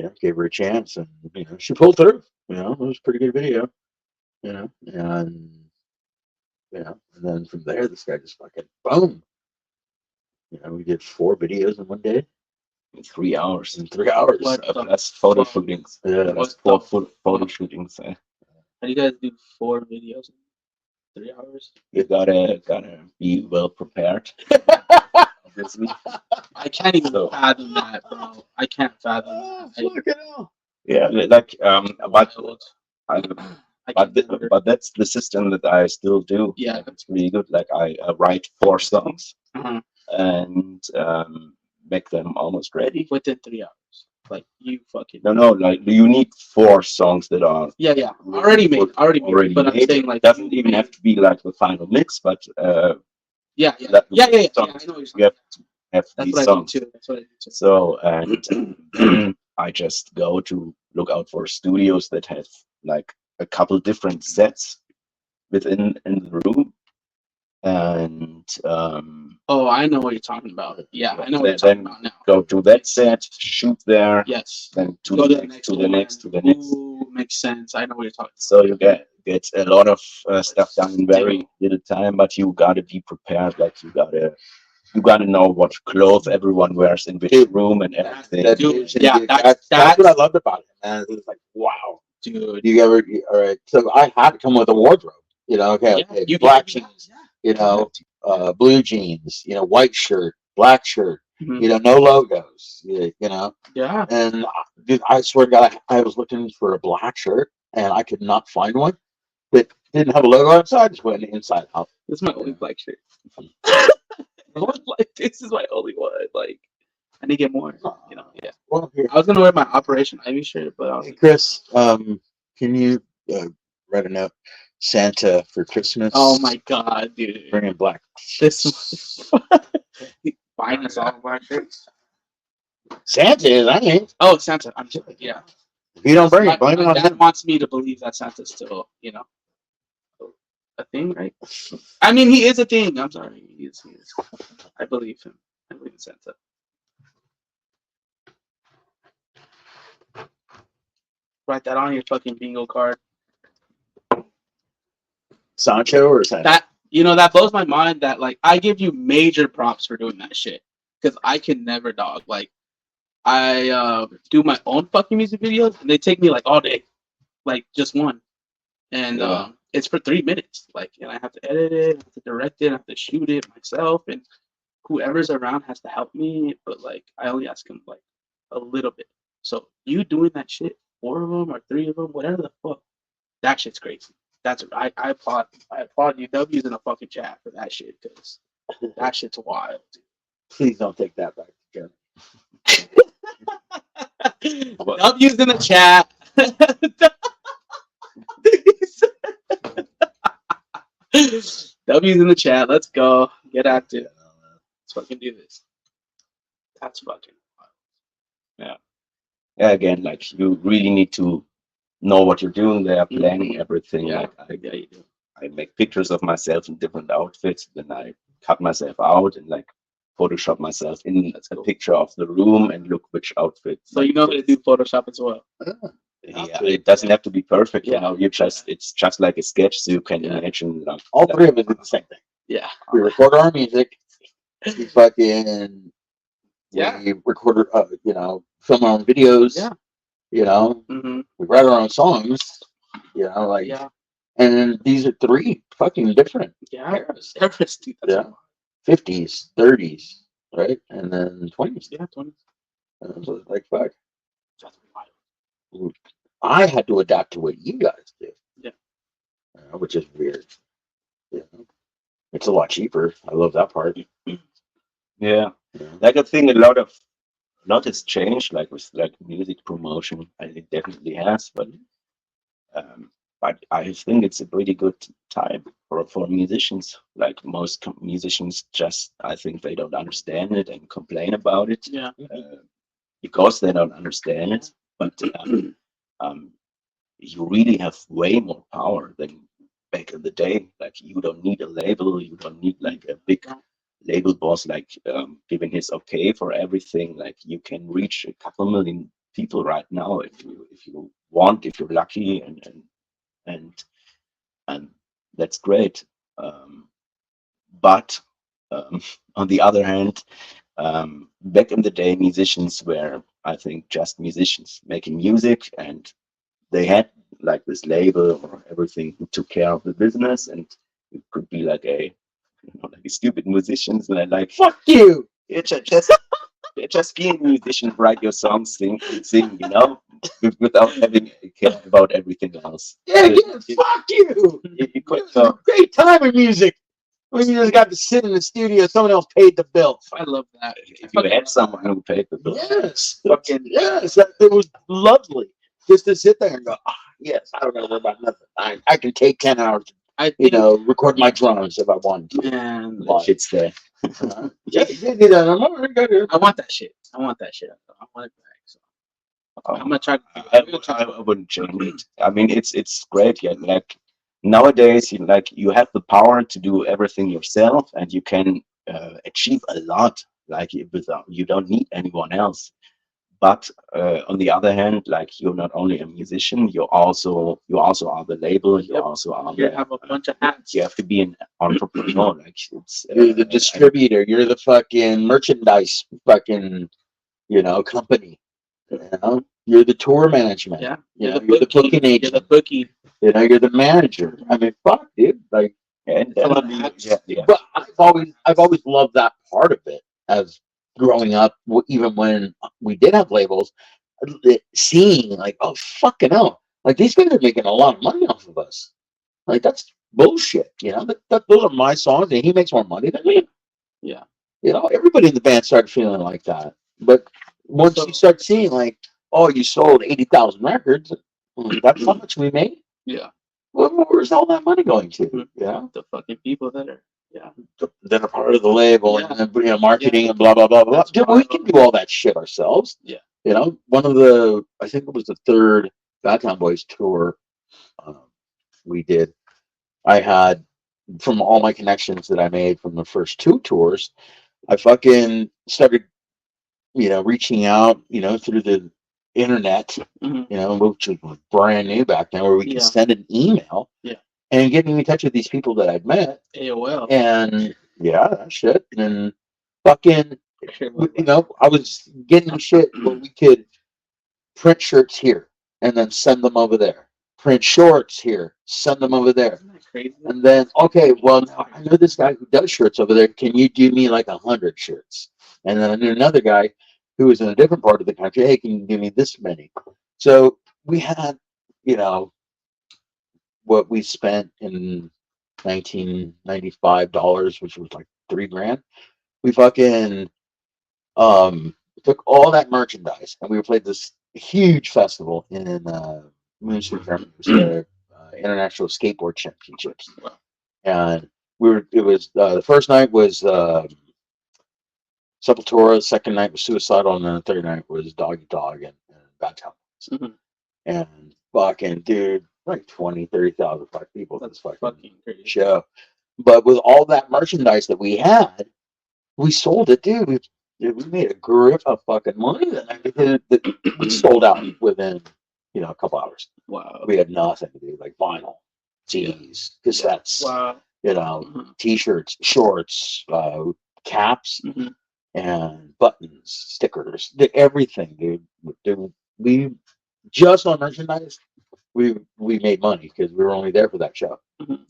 know, gave her a chance, and you know, she pulled through. You know, it was a pretty good video. You know, and you know, and then from there, this guy just fucking boom. You know, we did 4 videos in one day. In 3 hours. In 3 hours. What the Plus photo fuck? shootings. Yeah. Plus What 4 the photo shootings. How do you guys do 4 videos in 3 hours? You gotta be well prepared. Obviously. I can't even So- fathom that, bro. I can't fathom that. Fucking hell. Yeah, like but I, I can't but, never- but that's the system that I still do. Yeah. Like, it's really good. Like I write 4 songs Uh-huh. and make them almost ready. Within 3 hours. Like you fucking No, like you need 4 songs that are Yeah, already made. But I'm made. saying like It doesn't even have to be like the final mix, but Yeah. that- I know what songs. you're saying. You have to have That's these what I do songs. too. That's what I do too. So and I just go to look out for studios that have like a couple different sets in the room, and Oh, I know what you're talking about. Yeah, I know what you're Then- talking about now. go to that set, shoot there, Yes. then to Go the to the next, next to the one. next, to the next. Ooh, makes sense. I know what you're talking So you get a lot of stuff done in very little time, but you gotta be prepared. Like you gotta you gotta know what clothes everyone wears in which Dude, room and everything. That Dude, vision, yeah, dude, that's- that's what I loved about it, man. It was like, wow. dude. All right. So I had to come with a wardrobe. Okay, Yeah, okay, you black can- jeans, blue jeans, white shirt, black shirt, Mhm. no logos, Yeah. And dude, I swear to God, I was looking for a black shirt and I could not find one that didn't have a logo on, so I just went inside out. This is my only black shirt. Like, this is my only one. Like, I need to get more. Yeah. Well, here, I was gonna wear my Operation Ivy shirt, but I was hey, like, Chris, can you write a note? Santa for Christmas. oh my god, dude. Bring in black. This buying us all black shirts. Santa is, I mean, Oh, Santa. I'm sorry. Yeah. if you don't bring it, blame it My on dad him. wants me to believe that Santa's still, a thing, right? I mean, he is a thing. I'm sorry. He is. I believe him. I believe in Santa. Write that on your fucking bingo card. Sancho or Santa? That blows my mind that, like, I give you major props for doing that shit. Because I can never, dog. Like, I do my own fucking music videos, and they take me, like, all day. Like, just one. And Yeah. it's for 3 minutes. Like, and I have to edit it, I have to direct it, I have to shoot it myself, and whoever's around has to help me. But, like, I only ask them, like, a little bit. So you doing that shit, 4 of them or 3 of them, whatever the fuck, that shit's crazy. I applaud UWs in a fucking chat for that shit, because that shit's wild. Please don't take that back to Jeremy. W's in the chat. W's in the chat. Let's go. Get active. Let's fucking do this. That's fucking wild. Yeah, again, like you really need to know what you're doing there, planning everything. Yeah. Like Yeah, you do. I make pictures of myself in different outfits, then I cut myself out and like Photoshop myself in a picture of the room and look which outfit. So you know how to do Photoshop as well. Yeah, it doesn't have to be perfect, Yeah. it's just like a sketch, so you can imagine like All three of us do the same thing. Yeah. We record our music. We fucking we record, film our own videos. Yeah. We write our own songs. Like, Yeah. and these are 3 fucking different Yeah. eras. Everest, dude. That's Yeah. 50s, 30s, right, and then 20s. Yeah, 20. So it's like, fuck. That's wild. I had to adapt to what you guys do. Yeah. Which is weird. It's a lot cheaper. I love that part. yeah. Like I think a lot has changed, like with like music promotion, and it definitely has, but I think it's a pretty good time for musicians. Like most musicians, just I think they don't understand it and complain about it. Yeah. Because they don't understand it. But you really have way more power than back in the day. Like you don't need a label, you don't need like a big label boss like giving his okay for everything. Like you can reach a couple million people right now if you want, if you're lucky, and that's great. But on the other hand, back in the day, musicians were, I think, just musicians making music, and they had like this label or everything who took care of the business, and you could be like like a stupid musician, and like fuck you. It's just be a musician, write your songs, sing, without having to care about everything else. Yeah, fuck you. You could, It was a great time in music. When you just got to sit in the studio, someone else paid the bill. I love that. if you had someone who paid the bill. Yes, it was lovely just to sit there and go, yes, I don't know about nothing. I can take 10 hours. Record my drums if I want to. Man, That shit's there. Yeah, you do that. I want that shit. I want it back. So I'm gonna try. I wouldn't change it. I mean, it's great. Yeah, like nowadays, you have the power to do everything yourself, and you can achieve a lot. Like without, you don't need anyone else. But on the other hand, like you're not only a musician, you also are the label. You Yep. also are You the have a bunch of hats. you have to be an entrepreneur. Like it's You're the distributor. You're the fucking merchandise fucking, company. You're the tour management. Yeah. You're the booking You're agent. the bookie. You're the manager. I mean, fuck, dude. Like, and It's a lot then of hats. yeah. but I've always loved that part of it as growing up. Even when we did have labels, seeing like, oh fucking hell, like these guys are making a lot of money off of us. Like that's bullshit. Those are my songs, and he makes more money than me. Yeah. Everybody in the band started feeling like that. But once you start seeing like, oh, you sold 80,000 records, that's how much we made. Yeah. Well, where's all that money going to? The fucking people that are. Yeah. That are part of the label Yeah. and marketing and blah blah blah blah. That's Dude, we wild. can do all that shit ourselves. Yeah. One of the, I think it was the third Bad Town Boys tour we did. I had, from all my connections that I made from the first two tours, I fucking started, reaching out, through the internet, Mhm. which was brand new back then, where we could Yeah. send an email, Yeah. and getting in touch with these people that I'd met, AOL. and that shit, and fucking, AOL. I was getting shit where we could print shirts here and then send them over there. Print shorts here, send them over there. Isn't that crazy? And then, okay, well, now I know this guy who does shirts over there. Can you do me like 100 shirts? And then I knew another guy who was in a different part of the country. Hey, can you give me this many? So we had, what we spent in $1995, which was like $3,000. We fucking took all that merchandise, and we played this huge festival in Munster, Germany. It was the International Skateboard Championships, and it was the first night was Sepultura, the second night was Suicidal, and then the third night was Doggy Dog and Bad Town. Mhm. And fucking dude, like 20,000-30,000 people at this fucking crazy. show. But with all that merchandise that we had, we sold it, dude. We made a grip of fucking money that night because we sold out within, a couple hours. Wow. We had nothing to do, like vinyl, CDs, cassettes, Wow. Mhm. T-shirts, shorts, caps, Mhm. and buttons, stickers, everything, dude. We just on merchandise, we made money because we were only there for that show. Mhm.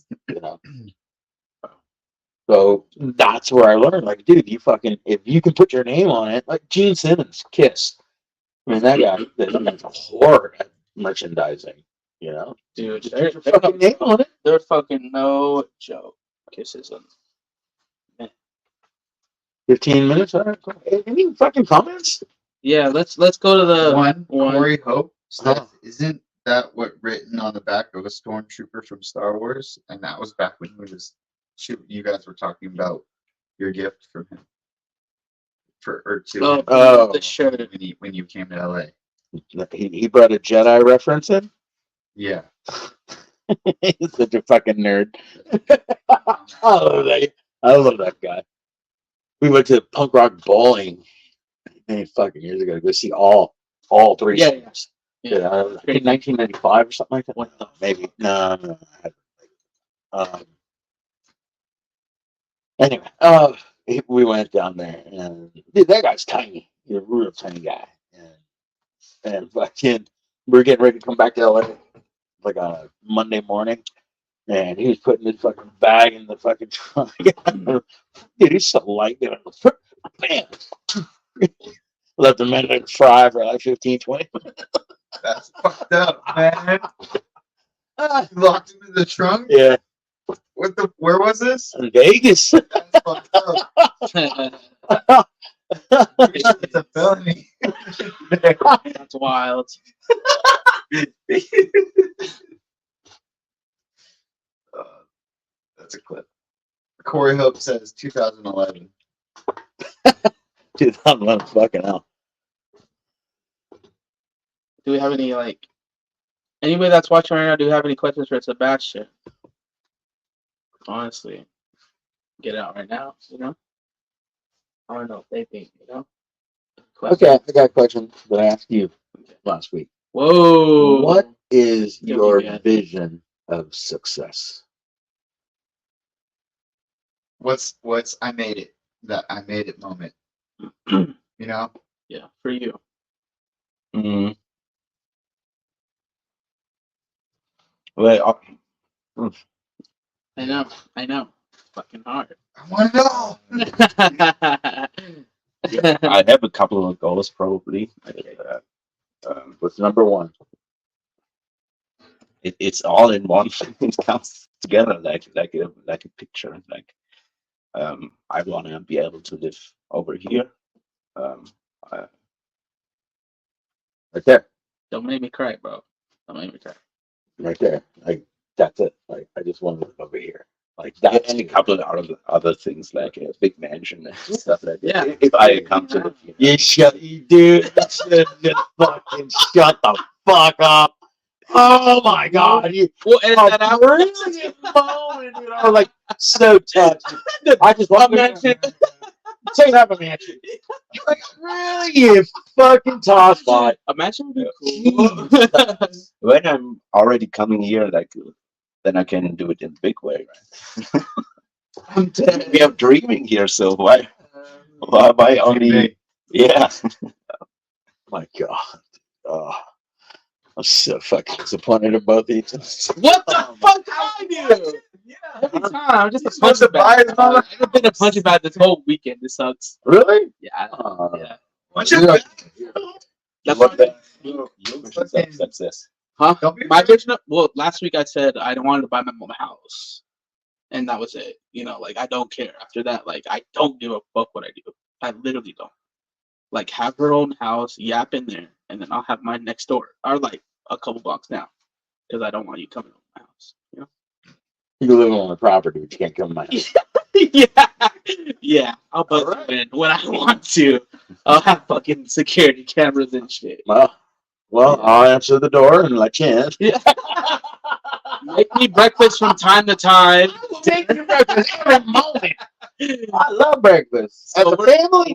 So that's where I learned, like, dude, if you can put your name on it, like Gene Simmons, Kiss. I mean, that guy's a whore at merchandising, Dude, Just put your fucking name on it. they're fucking no joke. Kisses on. 15 minutes. All right, cool. Any fucking comments? Yeah, let's go to the One, one. Corey Hope says, Huh. isn't that what written on the back of a stormtrooper from Star Wars? And that was back when he was shooting. You guys were talking about your gift from him to him Oh. the shirt. when you came to LA. He brought a Jedi reference in. Yeah. He's such a fucking nerd. I love that guy. We went to punk rock bowling many fucking years ago to go see all three Yeah, songs. Yeah. I think 1995 or something like that. What the maybe no. Anyway, we went down there, and dude, that guy's tiny. He's a real tiny guy, and fucking, we're getting ready to come back to LA like on a Monday morning, and he was putting his fucking bag in the fucking trunk. Dude, he's so light. Bam. Left him in there fry for like 15-20 minutes. That's fucked up, man. Locked him in the trunk? Yeah. Where was this? In Vegas. That's fucked up. It's a felony. That's wild. That's a clip. Corey Hope says 2011. 2011, fucking hell. Do we have any anybody that's watching right now? Do we have any questions for Sebastian? Honestly, get it out right now. I don't know if they think. question. Okay, I got a question that I asked you last week. Whoa. What is Go your ahead. vision of success? What's I made it, that I made it moment, you know? Yeah, for you. Mm. Well, I know. Fucking hard. I want to know. I have a couple of goals probably. What's number one? It's all in one. It comes together like a picture. Like I want to be able to live over here. I, Right there. Don't make me cry, bro. Don't make me cry. Right there. Like that's it. Like I just want to live over here. Like that. and a couple of other things like a big mansion and stuff like that. Yeah. If I come to live here. You shut, you dude. You should just fucking shut the fuck up. Oh my god. You, We'll edit that out. brilliant moment, you know, like so touched. I just want to Imagine. say that a mansion. Like really, you fucking toss bot. Imagine it'd be cool. When I'm already coming here, like then I can do it in a big way, right? I'm dead. We are dreaming here, so why only? big. Yeah, My god. Oh, I'm so fucking disappointed in both of you. What the fuck I do? Yeah, every time. I'm just a supposed punching to buy bag. his mama? I've been a punching bag this whole weekend. This sucks. Really? Yeah. Yeah. What's your Yeah. That's what why- your vision of success? Huh? Don't be My afraid. vision. Well, last week I said I wanted to buy my mom a house, and that was it. You know, like I don't care. After that, like I don't give a fuck what I do. I literally don't. Like have her own house, yap in there, and then I'll have mine next door, or like a couple blocks down, because I don't want you coming to my house. You know? You live on the property, but you can't come to my house. yeah. I'll bust Alright. you in when I want to. I'll have fucking security cameras and shit. Well, Yeah. I'll answer the door and let you in. Yeah. Make me breakfast from time to time. Take your breakfast every moment. I love breakfast. As So a family,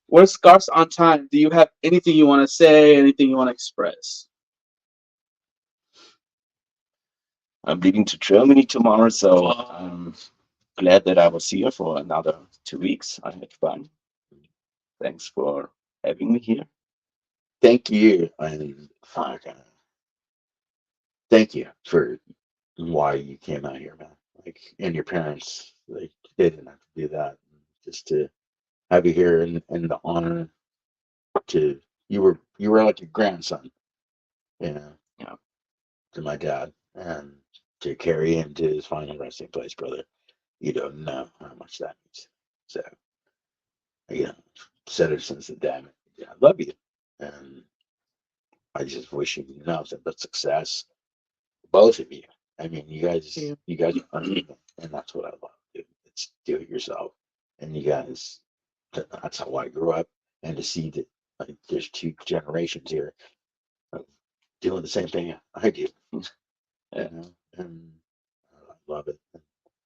we're scarce on time. Do you have anything you want to say? Anything you want to express? I'm leaving to Germany tomorrow, so I'm glad that I was here for another 2 weeks. I had fun. Thanks for having me here. thank you, and fuck, thank you for why you came out here, man. Like, and your parents, like, they didn't have to do that. Just to have you here and the honor to you were like a grandson, you know, Yeah. to my dad, and to carry him to his final resting place, brother. You don't know how much that means. So, you know, said it since the day. Yeah, I love you, and I just wish you nothing but success, both of you. I mean, you guys are unbelievable, and that's what I love. Dude. It's do it yourself, and you guys. That's how I grew up, and to see that like, there's two generations here of doing the same thing I do, you know, and I love it.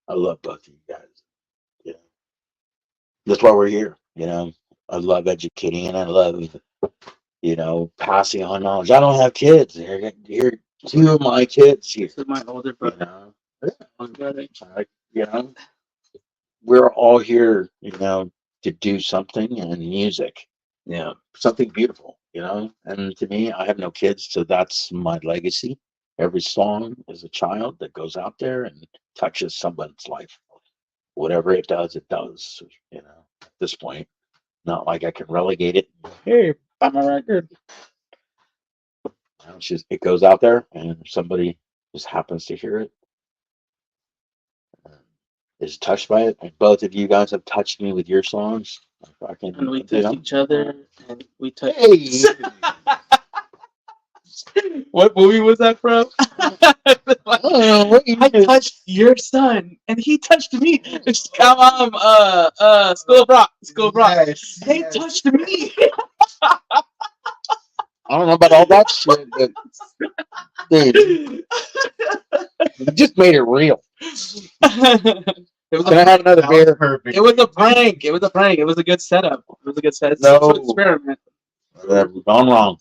I love both of you guys. You know, that's why we're here. You know, I love educating, and I love passing on knowledge. I don't have kids. You're two of my kids here. This is my older You brother. know, Older brother. you know, we're all here. You know, to do something, and music, Yeah. something beautiful. You know, and to me, I have no kids, so that's my legacy. Every song is a child that goes out there and touches someone's life. Whatever it does, it does. You know, at this point, not like I can relegate it. Hey, buy my record. It's just it goes out there, and if somebody just happens to hear it, is touched by it. And both of you guys have touched me with your songs. And we touch each other, and we touch. Hey, What movie was that from? I touched your son, and he touched me. It's School of Rock. School of Rock. Yes, They yes. touched me. I don't know about all that shit, but dude, you just made it real. It was Can I a have another That was beer? perfect. it was a prank. It was a prank. It was a good setup. It was a good setup. No. Social experiment. We've gone wrong.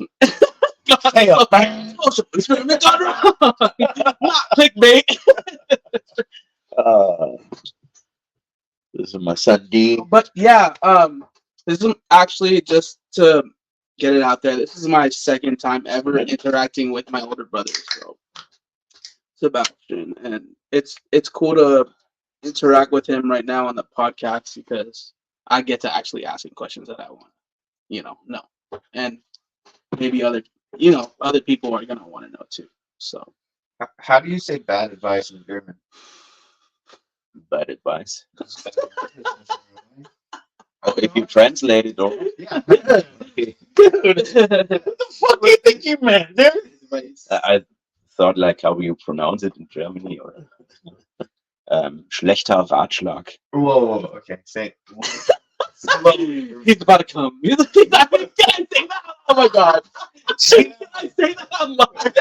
Hey, social experiment gone wrong. Not clickbait. This is my son D. But yeah, this is actually just to get it out there. This is my second time ever interacting with my older brother, so Sebastian, and it's cool to interact with him right now on the podcast because I get to actually ask him questions that I want, know, and maybe other people are gonna want to know too. So How do you say bad advice in German? Bad advice. If you translate it, or Yeah. Dude, what the fuck do you think you meant, dude? I thought like how you pronounce it in Germany, or schlechter Ratschlag. Whoa. Okay. Say. He's about to come. Can I say that? Oh my god! Can I say that online?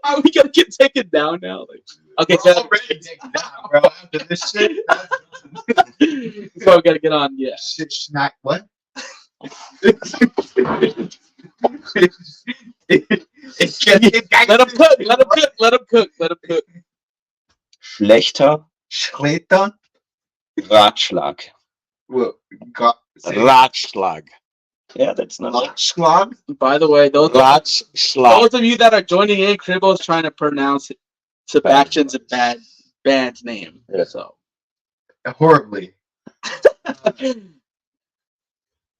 Are we gonna get taken down now? Like, okay, We're so already taken down, bro. After this shit. so we gotta get on. Yeah. Shit, snack. What? Let him cook. Let him cook. Let him cook. Let him cook. Schlechter Schlechter. Ratschlag. Well, Ratschlag. Yeah, that's not. Ratschlag. By the way, those Ratschlag. of you that are joining in, Cribbo's trying to pronounce Sebastian's band name. Yeah. So Horribly.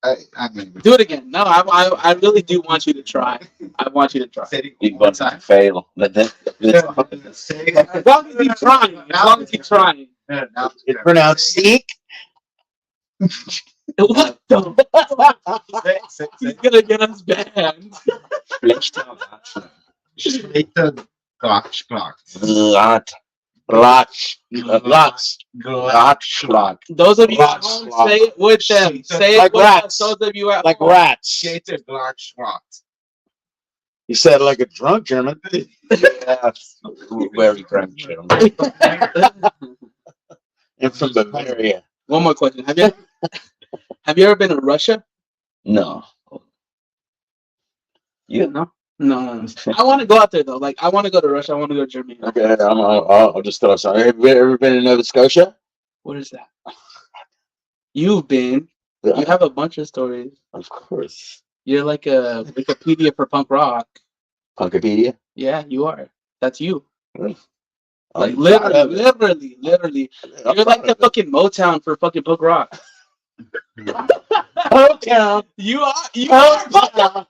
I mean, do it again. No, I really do want you to try. I want you to try. say it You one want to time. fail. But then, Say As long as he's trying. As long as he's trying. It's pronounced Seek. What the? He's gonna get us banned. schlechter Ratschlag. Schlechter Ratschlag. Ratschlag. Those of you at home, Ratschlag. say it with them. Say it Like with rats. us. Those of you at Like home. rats. Schlechter Ratschlag. You said it like a drunk German. Yeah, very drunk German. And from Bavaria. One more question. Have you ever been to Russia? No. You? No. I want to go out there though. Like I want to go to Russia. I want to go to Germany. Okay, I'll just throw some. Have you ever been to Nova Scotia? What is that? You've been. Yeah, You have a bunch of stories. of course. You're like a Wikipedia for punk rock. Punkopedia. Yeah, you are. That's you. Like I'm proud of literally. it. I'm You're like proud the of it. fucking Motown for fucking punk rock. Potown. You are. Potown.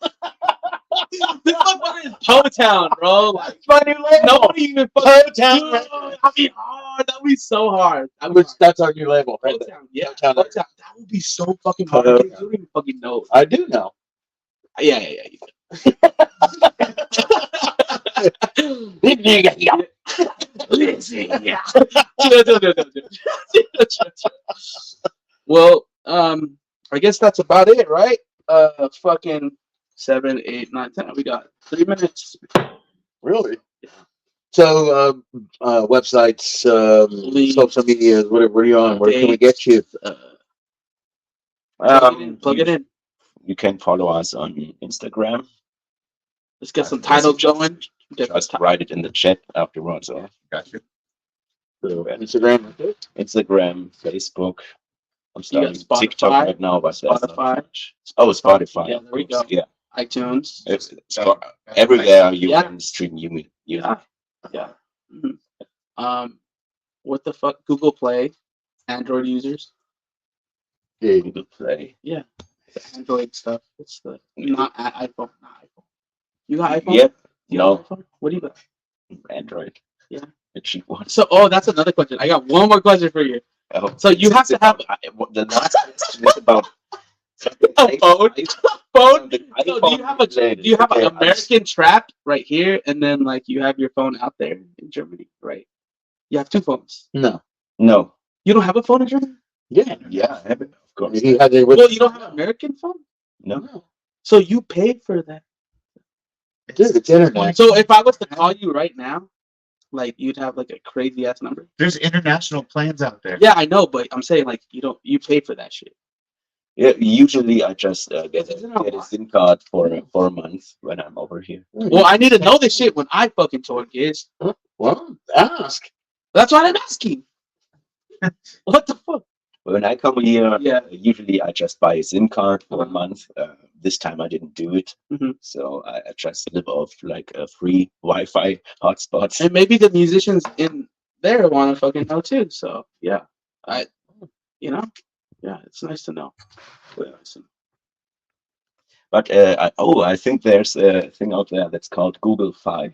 This motherfucker is Potown, bro. Like My new label. nobody even fucking. Potown. Dude, that'd be hard. That'd be so hard. That's our new label. Right there. Potown, yeah. Potown. Potown. That would be so fucking hard. Potown. You don't even fucking know. I do know. Yeah. You Well, I guess that's about it, right? Fucking 7, 8, 9, 10. We got 3 minutes. Really? So, websites, Links. social media, where are you on? Where can we get you? Plug it in. You can follow us on Instagram. Let's get some titles going. Just write it in the chat afterwards. Or Got you. So, Instagram. Instagram, Facebook. I'm starting Spotify. TikTok right now, but there's not Spotify. much. Oh, Spotify. Yeah, of there we course. go. Yeah, iTunes. it's everywhere you Yeah. can stream music. Yeah. Mhm. What the fuck? Google Play. Android users. Yeah. Google Play. The Android stuff. It's the not iPhone. Not iPhone. You got iPhone? Yep. You No, got iPhone? What do you got? Android. Yeah. The cheap one. So, that's another question. I got one more question for you. Oh, So you have to have the last question is about a phone. Phone. The So iPhone do you have okay, an American trap right here, and then like you have your phone out there in Germany, right? You have 2 phones. No. No. You don't have a phone in Germany? Yeah. Yeah, I have it, of course. He had it with. Well, you don't have an American phone, No. so you paid for that. Dude, it's internet. So if I was to call you right now, Like you'd have like a crazy ass number. There's international plans out there. Yeah, I know, but I'm saying like you pay for that shit. Yeah, usually I just get Isn't that a wild? SIM card for a month when I'm over here. Well, I need to know this shit when I fucking tour, Gizz. Well, ask. That's what I'm asking. What the fuck? When I come here, Yeah. usually I just buy a SIM card for a Uh-huh. month. This time I didn't do it, Mhm. so I just live off like a free Wi-Fi hotspots. And maybe the musicians in there want to fucking know too. So yeah, yeah, it's nice to know. But I think there's a thing out there that's called Google Fi.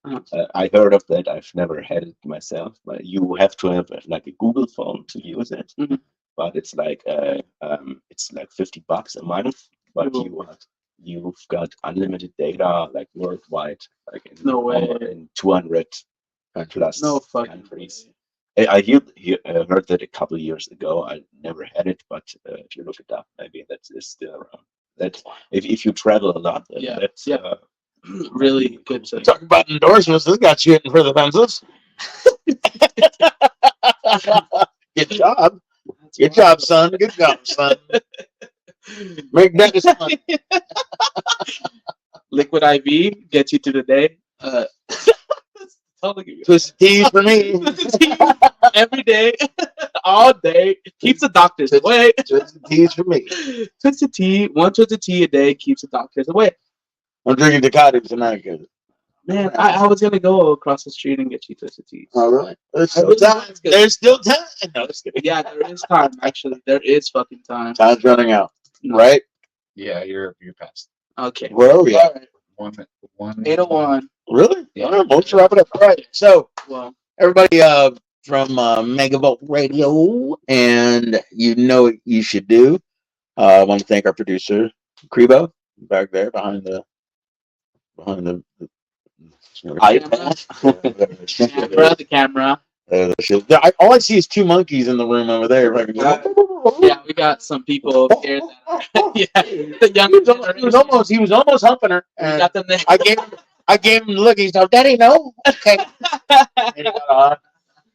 Uh-huh. I heard of that. I've never had it myself. But you have to have like a Google phone to use it. Mhm. But it's like $50 a month. But Ooh. you've got unlimited data like worldwide, like No way. in 200 plus No fucking countries. way. I heard that a couple of years ago. I never had it, but if you look it up, maybe that is still around. That if you travel a lot, Yeah, that's yeah. Really good to Talk about endorsements. This got you in for the fences. Good job. Good job, son. Good job, son. Make that a son. Liquid IV gets you to the day. Twisted teas for me. Every day, all day, keeps the doctors away. Twisted teas for me. Twisted tea, one twisted tea a day keeps the doctors away. I'm drinking Ducati tonight, cause Man, I was gonna go across the street and get you twisted tea. all right. There's I still really time. was good. There's still time. No, just kidding. Yeah, there is time. Actually, there is fucking time. Time's running out. No. Right? Yeah, you're past. Okay. Where are we at? All right. One. 801. Really? Yeah. All right, let's wrap it up. All right. So Well, everybody from Megavolt Radio, and you know what you should do. I want to thank our producer, Krebo, back there behind the camera, the camera. All I see is two monkeys in the room over there. Yeah, we got some people over here. Yeah, the younger generation. He was almost humping her. We And got them there. I gave him the look. He's like, "Daddy, no." Okay. And he got on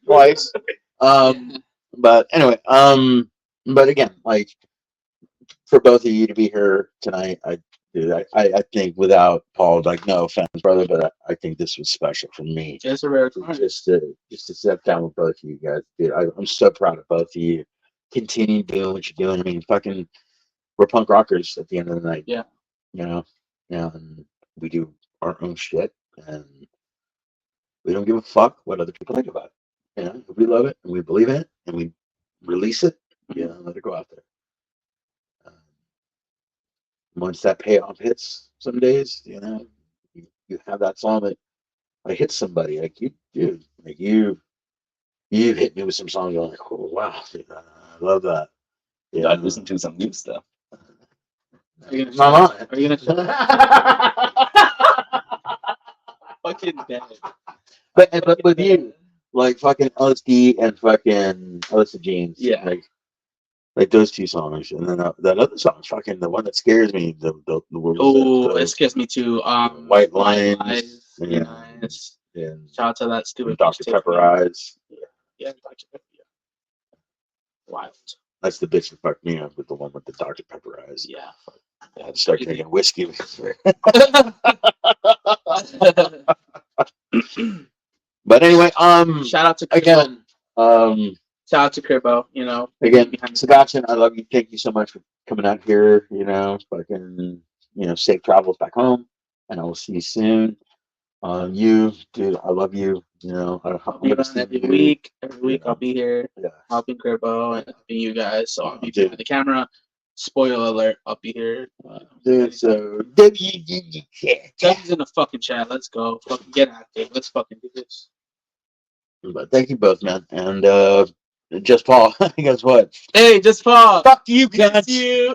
twice. But anyway, but again, like for both of you to be here tonight, I think without Paul, like no offense, brother, but I think this was special for me. It's a rare time. Just to sit down with both of you guys, dude. I'm so proud of both of you. Continue doing what you're doing. I mean, fucking, we're punk rockers at the end of the night. Yeah. You know, and we do our own shit, and we don't give a fuck what other people think about it. You know, if we love it and we believe in it and we release it, let it go out there. Once that payoff hits, some days, you know, you have that song that hits somebody. Like you, dude, like you hit me with some songs. I'm like, oh wow, dude, I love that. Yeah, I listen to some new stuff. Are you gonna I'm on it. Are you gonna fucking dead? But with you, like fucking LSD and fucking Alyssa Jeans, Yeah. like those two songs, and then that other song, fucking the one that scares me, the what was Oh, it? it scares me too. White Lines, Yeah. Nice. And Shout out to that stupid Dr. bitch, Pepper Tiffany. Eyes. Yeah, Dr. Pepper. Yeah. Wild. That's the bitch that fucked me up with the one with the Dr. Pepper Eyes. Yeah. I had to start drinking whiskey. But anyway, Shout out to Cribbo. again, Shout out to Cribbo. You know, again, behind the Sebastian, I love you. Thank you so much for coming out here. You know, fucking, safe travels back home, and I will see you soon. You, dude, I love you. You know, I'll be around every week. Every week I'll be here Yeah. helping Cribbo and helping you guys. So I'll be Dude. behind the camera. Spoiler alert, I'll be here. Dude, so Doug's in the fucking chat. Let's go. Fucking get active. Let's fucking do this. But thank you both, man. And just Paul, guess what? Hey, just Paul. Fuck you, Thank guys. you.